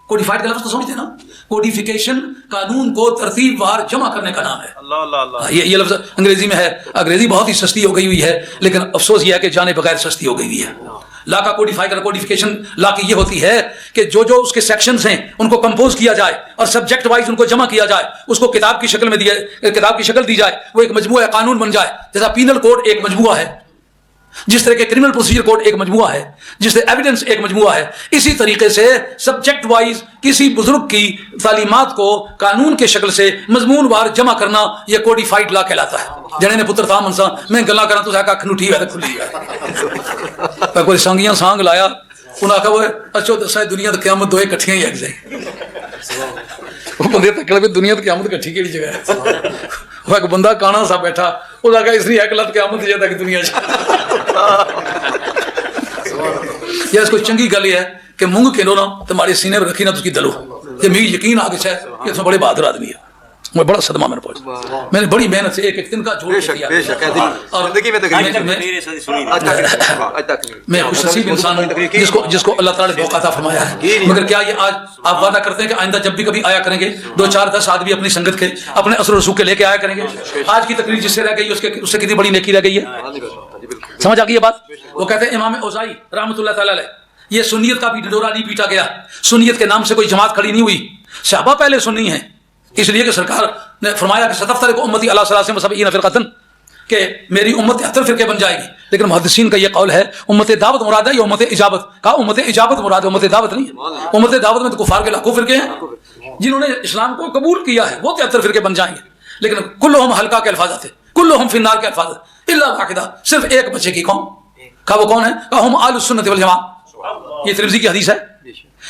کوڈیفائڈ کا لفظ تو سمجھتے نا، کوڈیفیکیشن قانون کو ترتیب وار جمع کرنے کا نام ہے۔ اللہ اللہ اللہ، یہ لفظ انگریزی میں ہے، انگریزی بہت ہی سستی ہو گئی ہوئی ہے لیکن افسوس یہ ہے کہ جانے بغیر سستی ہو گئی ہوئی ہے۔ لا کا کوڈیفائی کرنا، کوڈیفیکیشن لا کی یہ ہوتی ہے کہ جو اس کے سیکشنز ہیں ان کو کمپوز کیا جائے اور سبجیکٹ وائز ان کو جمع کیا جائے، اس کو کتاب کی شکل میں کتاب کی شکل دی جائے، وہ ایک مجموعہ قانون بن جائے۔ جیسا پینل کوڈ ایک مجموعہ ہے، جس طرح کے کرمنل پروسیجر کوڈ ایک مجموعہ ہے، جس طرح ایویڈنس ایک مجموعہ ہے، اسی طریقے سے سبجیکٹ وائز کسی بزرگ کی تعلیمات کو قانون کے شکل سے مضمون وار جمع کرنا یہ کوڈیفائڈ لا کہلاتا ہے۔ جنے نے پتر تھا منسا میں گلا کرا تو سا کھ نٹھی ہے کھلی ہے کوئی سانگیاں سانگ لایا انہاں کہا وہ اچھو دسا دنیا تے قیامت دوئے کٹھیاں ہی ایک جائیں، وہ بندے تکڑے بھی دنیا تے قیامت کٹھی کیڑی جگہ ہے؟ وہ ایک بندہ کانا سا بیٹھا وہ کہا اس لیے ایک لت قیامت جاتا کہ دنیا یا اس کو چنگی گل یہ ہے کہ مونگ کے لو نا تمہارے سینے پر رکھی نا تو اس کی دلو، یہ میری یقین آگے ہے کہ اس میں بڑے بہادر آدمی ہے۔ میں بڑا صدمہ میں نے پہنچا، میں نے بڑی محنت سے ایک دن کا جوڑ کیا، اور میں خوش نصیب انسان ہوں جس کو اللہ تعالیٰ نے موقع عطا فرمایا ہے۔ مگر کیا یہ آج آپ وعدہ کرتے ہیں کہ آئندہ جب بھی کبھی آیا کریں گے 2 4 10 آدمی اپنی سنگت کے اپنے اثر و رسوخ کے لے کے آیا کریں گے؟ آج کی تقریر جس سے رہ گئی اس سے کتنی بڑی نیکی رہ گئی ہے؟ سمجھ آ گئی یہ بات؟ وہ کہتے ہیں امام اوزاعی رحمۃ اللہ تعالیٰ علیہ یہ سنیت کا بھی ڈنڈورا نہیں پیٹا گیا، سنیت کے نام سے کوئی جماعت کھڑی نہیں ہوئی، صحابہ پہلے سنی ہیں، اس لیے کہ سرکار نے فرمایا کہ ستفترق امتی علی 73 فرقۃ کہ میری امت 73 فرقے بن جائے گی، لیکن محدثین کا یہ قول ہے امت دعوت مراد ہے یا امت اجابت؟ کہا امت اجابت مراد ہے، امت دعوت نہیں ہے۔ امت دعوت میں تو کفار کے لاکھوں فرقے ہیں، جنہوں نے اسلام کو قبول کیا ہے وہ 73 فرقے بن جائیں گے، لیکن کلہم حلقہ کے الفاظ آتے، کلہم فی النار کے الفاظ الا واحدہ، صرف ایک بچے کی قوم۔ کہا وہ کون ہے؟ کہا ہم اہل السنت والجماعہ، یہ ترمذی کی حدیث ہے،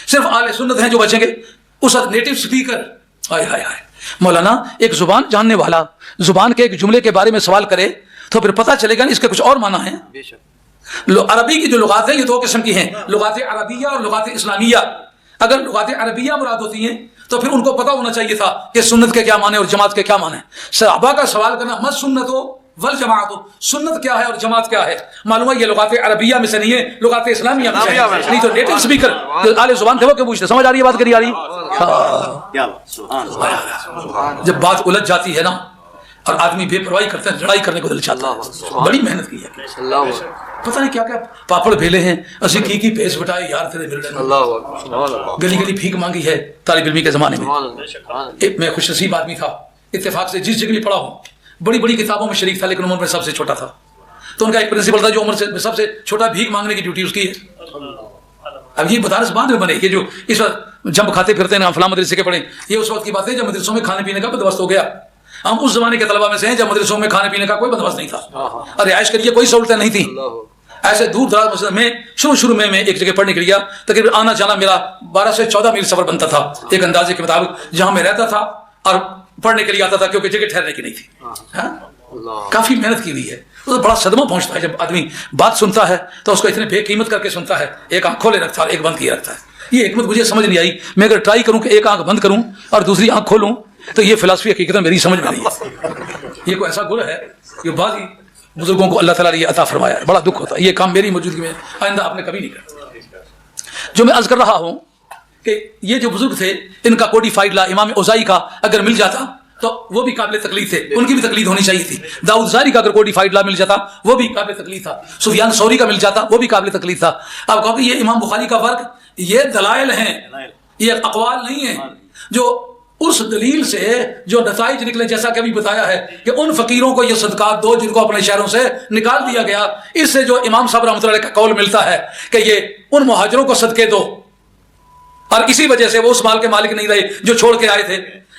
صرف اہل سنت ہیں جو بچیں گے۔ اس وقت نیٹو اسپیکر ہائے ہائے ہائے مولانا ایک زبان جاننے والا زبان کے ایک جملے کے بارے میں سوال کرے تو پھر پتہ چلے گا اس کے کچھ اور معنی ہیں۔ عربی کی جو لغات ہیں یہ 2 قسم کی ہیں، لغات عربیہ اور لغات اسلامیہ۔ اگر لغات عربیہ مراد ہوتی ہیں تو پھر ان کو پتہ ہونا چاہیے تھا کہ سنت کے کیا معنی اور جماعت کے کیا معنی ہیں۔ صحابہ کا سوال کرنا مت سنت ہو والجماعت ہو، سنت کیا ہے اور جماعت کیا ہے، معلوم ہے یہ لغات عربیہ میں سے نہیں ہے، لغات اسلامیہ میں سے ہے، نہیں تو نیٹو اسپیکر اہل زبان تھے وہ کیوں پوچھتے؟ سمجھ آ رہی ہے بات؟ کری آ رہی؟ جب بات الجھ جاتی ہے نا اور آدمی بے پرواہی کرتے ہیں، لڑائی کرنے کو دل چاہتا ہے، بڑی محنت کی ہے، پتہ نہیں کیا کیا پاپڑ بھیلے ہیں، اسی کی پیس بٹائے یار تیرے مل رہے، گلی گلی بھیک مانگی ہے طالب علمی کے زمانے میں۔ میں خوش نصیب آدمی تھا، اتفاق سے جس جگہ بھی پڑھا ہوں بڑی بڑی کتابوں میں شریک تھا لیکن عمر میں سب سے چھوٹا تھا، تو ان کا ایک پرنسپل تھا جو عمر سے سب سے چھوٹا بھیک مانگنے کی ڈیوٹی اس کی ہے۔ اب یہ بتانے سے بعد میں بنے، یہ جو اس وقت جب کھاتے پھرتے ہیں فلاں مدرسے کے پڑھیں، یہ اس وقت کی بات ہے جب مدرسوں میں کھانے پینے کا بندوبست ہو گیا۔ ہم اس زمانے کے طلبہ میں سے ہیں جب مدرسوں میں کھانے پینے کا کوئی بندوبست نہیں تھا اور رہائش کے لیے کوئی سہولتیں نہیں تھیں۔ ایسے دور دراز مسجد میں شروع میں ایک جگہ پڑھنے کے لیے تقریباً آنا جانا میرا 12 سے 14 میل سفر بنتا تھا ایک اندازے کے مطابق۔ جہاں میں رہتا تھا اور پڑھنے کے لیے آتا تھا کیونکہ جگہ ٹھہرنے کی نہیں تھی. کافی محنت کی ہوئی ہے. تو بڑا صدمہ پہنچتا ہے جب آدمی بات سنتا ہے تو اس کو اتنے بے قیمت کر کے سنتا ہے. ایک آنکھ کھولے رکھتا ہے اور ایک بند کیے رکھتا ہے. یہ حکمت مجھے سمجھ نہیں آئی. میں اگر ٹرائی کروں کہ ایک آنکھ بند کروں اور دوسری آنکھ کھولوں تو یہ فلسفی حقیقت میں میری سمجھ میں نہیں ہے. یہ کوئی ایسا گل ہے کہ بعض ہی بزرگوں کو اللہ تعالیٰ نے یہ عطا فرمایا ہے. بڑا دکھ ہوتا ہے. یہ کام میری موجودگی میں آئندہ آپ نے کبھی نہیں کرا. جو میں عرض کر رہا ہوں کہ یہ جو بزرگ تھے ان کا کوڈیفائڈ لا امام اوزائی کا اگر مل جاتا تو وہ بھی قابل تقلید تھے. ان کی بھی تقلید ہونی چاہیے تھی. داؤد ظاہری کا اگر کوڈیفائڈ لا مل جاتا وہ بھی قابل تقلید تھا. سفیان ثوری کا مل جاتا وہ بھی قابل تقلید تھا. آپ کہو کہ یہ امام بخاری کا فرق, یہ دلائل ہیں, یہ اقوال نہیں ہیں. جو اس دلیل سے جو نتائج نکلے, جیسا کہ ابھی بتایا ہے کہ ان فقیروں کو یہ صدقات دو جن کو اپنے شہروں سے نکال دیا گیا, اس سے جو امام صاحب رحمۃ اللہ علیہ کا قول ملتا ہے کہ یہ ان مہاجروں کو صدقے دو, اور اسی وجہ سے وہ اس مال کے مالک نہیں رہے جو چھوڑ کے آئے تھے.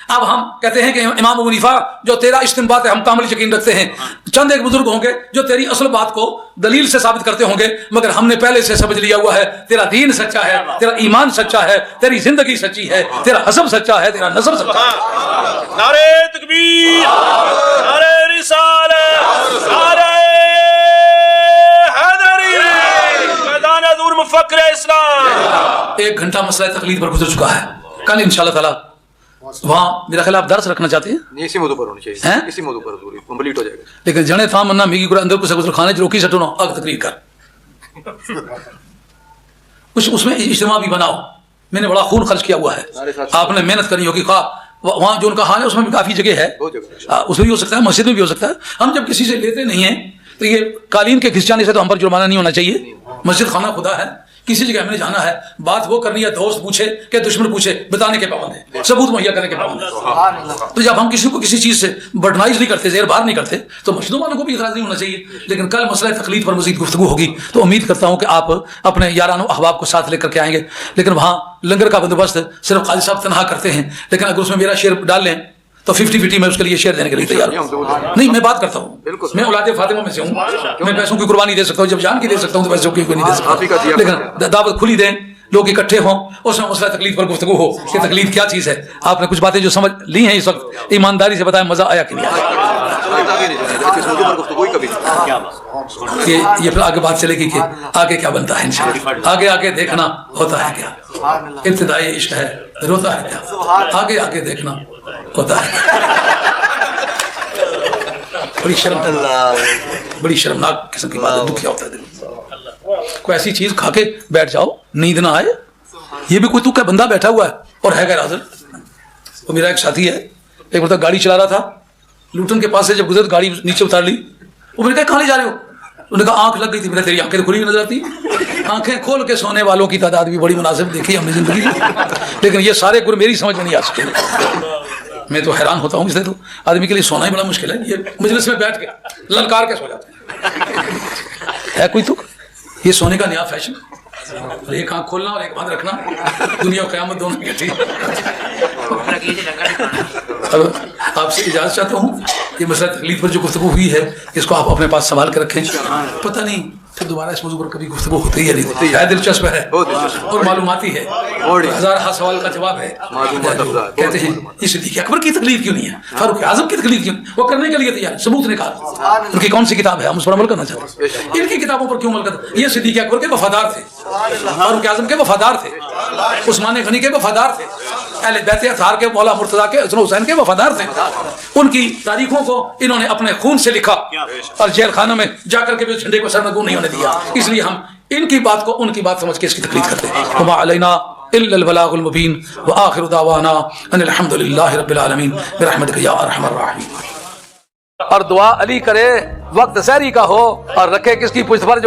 اب ہم کہتے ہیں کہ امام ابو حنیفہ جو تیرا استنباط ہے ہم کامل یقین رکھتے ہیں. چند ایک بزرگ ہوں گے جو تیری اصل بات کو دلیل سے ثابت کرتے ہوں گے, مگر ہم نے پہلے سے سمجھ لیا ہوا ہے تیرا دین سچا ہے, تیرا ایمان سچا ہے, تیری زندگی سچی ہے, تیرا حسب سچا ہے, تیرا نسب سچا ہے. نعرہ تکبیر, نعرہ رسالت, نعرہ حیدری, میدان حضور مفکر اسلام. 1 گھنٹہ مسئلہ تقلید پر گزر چکا ہے. کل انشاءاللہ تعالی وہاں میرا خیال آپ درس رکھنا چاہتے ہیں. اسی موضوع پر ہونی چاہیے, اسی موضوع پر کمپلیٹ ہو جائے گا. لیکن جنے تھا منا میگی گرا اندر کچھ خانے چ روکی سٹو نا اگ تقریر کر کچھ اس میں اجتماع بھی بناؤ. میں نے بڑا خون خرچ کیا ہوا ہے, آپ نے محنت کرنی ہوگی. وہاں جو ان کا حال ہے اس میں بھی کافی جگہ ہے, اس میں بھی ہو سکتا ہے, مسجد میں بھی ہو سکتا ہے. ہم جب کسی سے لیتے نہیں ہیں تو یہ قالین کے کھسچانے سے تو ہم پر جرمانہ نہیں ہونا چاہیے. مسجد خانہ خدا ہے, کسی جگہ ہم نے جانا ہے, بات وہ کرنی ہے دوست پوچھے کہ دشمن پوچھے, بتانے کے پابند ہیں, ثبوت مہیا کرنے کے پابند ہیں. تو جب ہم کسی کو کسی چیز سے برڈنائز نہیں کرتے, زیر بار نہیں کرتے, تو مسجدوں والوں کو بھی اعتراض نہیں ہونا چاہیے. لیکن کل مسئلہ تقلید پر مزید گفتگو ہوگی تو امید کرتا ہوں کہ آپ اپنے یاران و احباب کو ساتھ لے کر کے آئیں گے. لیکن وہاں لنگر کا بندوبست صرف قاضی صاحب تنہا کرتے ہیں, لیکن اگر اس میں میرا شیئر ڈال لیں تو 50-50 میں اس کے لیے شیئر دینے کے لیے تیار ہوں. نہیں, میں بات کرتا ہوں, میں اولاد فاطمہ میں سے ہوں. میں پیسوں کی قربانی دے سکتا ہوں, جب جان کی دے سکتا ہوں تو پیسوں کی کوئی نہیں دے سکتا. لیکن دعوت کھلی دیں, لوگ اکٹھے ہوں, اس میں مسئلہ تقلید پر گفتگو ہو کہ تقلید کیا چیز ہے. آپ نے کچھ باتیں جو سمجھ لی ہیں اس وقت, ایمانداری سے بتائیں مزہ آیا کہ نہیں آیا. یہ پھر آگے بات چلے گی کہ آگے کیا بنتا ہے انشاءاللہ. آگے آگے دیکھنا ہوتا ہے کیا, ابتدائی عشق ہے روتا ہے کیا, آگے آگے دیکھنا ہوتا ہے. بڑی شرمناک قسم کی بات ہے, دکھیا ہوتا ہے دل. کوئی ایسی چیز کھا کے بیٹھ جاؤ نیند نہ آئے, یہ بھی کوئی تو کا بندہ بیٹھا ہوا ہے اور ہے غیر حاضر. وہ میرا ایک ساتھی ہے, ایک مرتبہ گاڑی چلا رہا تھا, لوٹن کے پاس سے جب گزر گاڑی نیچے اتار لی. وہ میں نے کہا کہاں لے جا رہے ہو؟ انہوں نے کہا آنکھ لگ گئی تھی. میرے تیری آنکھیں کھلی نظر آتی. آنکھیں کھول کے سونے والوں کی تعداد بھی بڑی مناسب دیکھی ہم نے زندگی میں, لیکن یہ سارے گر میری سمجھ میں نہیں آ سکے. میں تو حیران ہوتا ہوں, اس لیے تو آدمی کے لیے سونا ہی بڑا مشکل ہے. یہ مجلس میں بیٹھ کے للکار کے سو جاتے ہے کوئی تو. یہ سونے کا نیا فیشن, ایک آنکھ کھولنا اور ایک بند رکھنا, دنیا و قیامت دونوں کی. اب آپ سے اجازت چاہتا ہوں, یہ مسئلہ تکلیف پر جو گفتگو ہوئی ہے اس کو آپ اپنے پاس سنبھال کے رکھیں. پتہ نہیں پھر دوبارہ اس موضوع پر کبھی گفتگو ہوتی ہے نہیں ہوتی ہے. دلچسپ ہے اور معلوماتی ہے, ہزار سوال کا جواب ہے. کہتے ہیں یہ صدیق اکبر کی تکلیف کیوں نہیں ہے, فاروق اعظم کی تکلیف کیوں, وہ کرنے کے لیے تیار, ثبوت نکال. ان کی کون سی کتاب ہے, ہم اس پر عمل کرنا چاہتے ہیں. ان کی کتابوں پر کیوں عمل کرتے ہیں؟ یہ صدیق اکبر کے وفادار تھے, فاروق اعظم کے وفادار تھے, عثمان غنی کے وفادار تھے, اہل بیت اطہار کے مولا مرتضیٰ کے حسن حسین کے وفادار تھے. ان کی تاریخوں کو انہوں نے اپنے خون سے لکھا اور جیل خانوں میں جا کر کے بھی جھنڈے کو سرنگوں نہیں ہونے دیا. اس لیے ہم ان کی بات کو ان کی بات سمجھ کے اس کی تقلید کرتے ہیں. وما علینا الا البلاغ المبین وآخر دعوانا ان الحمد للہ رب العالمین برحمتک یا ارحم الراحمین. اور دعا علی کرے وقت سحری کا ہو اور رکھے کس کی پشت پر جو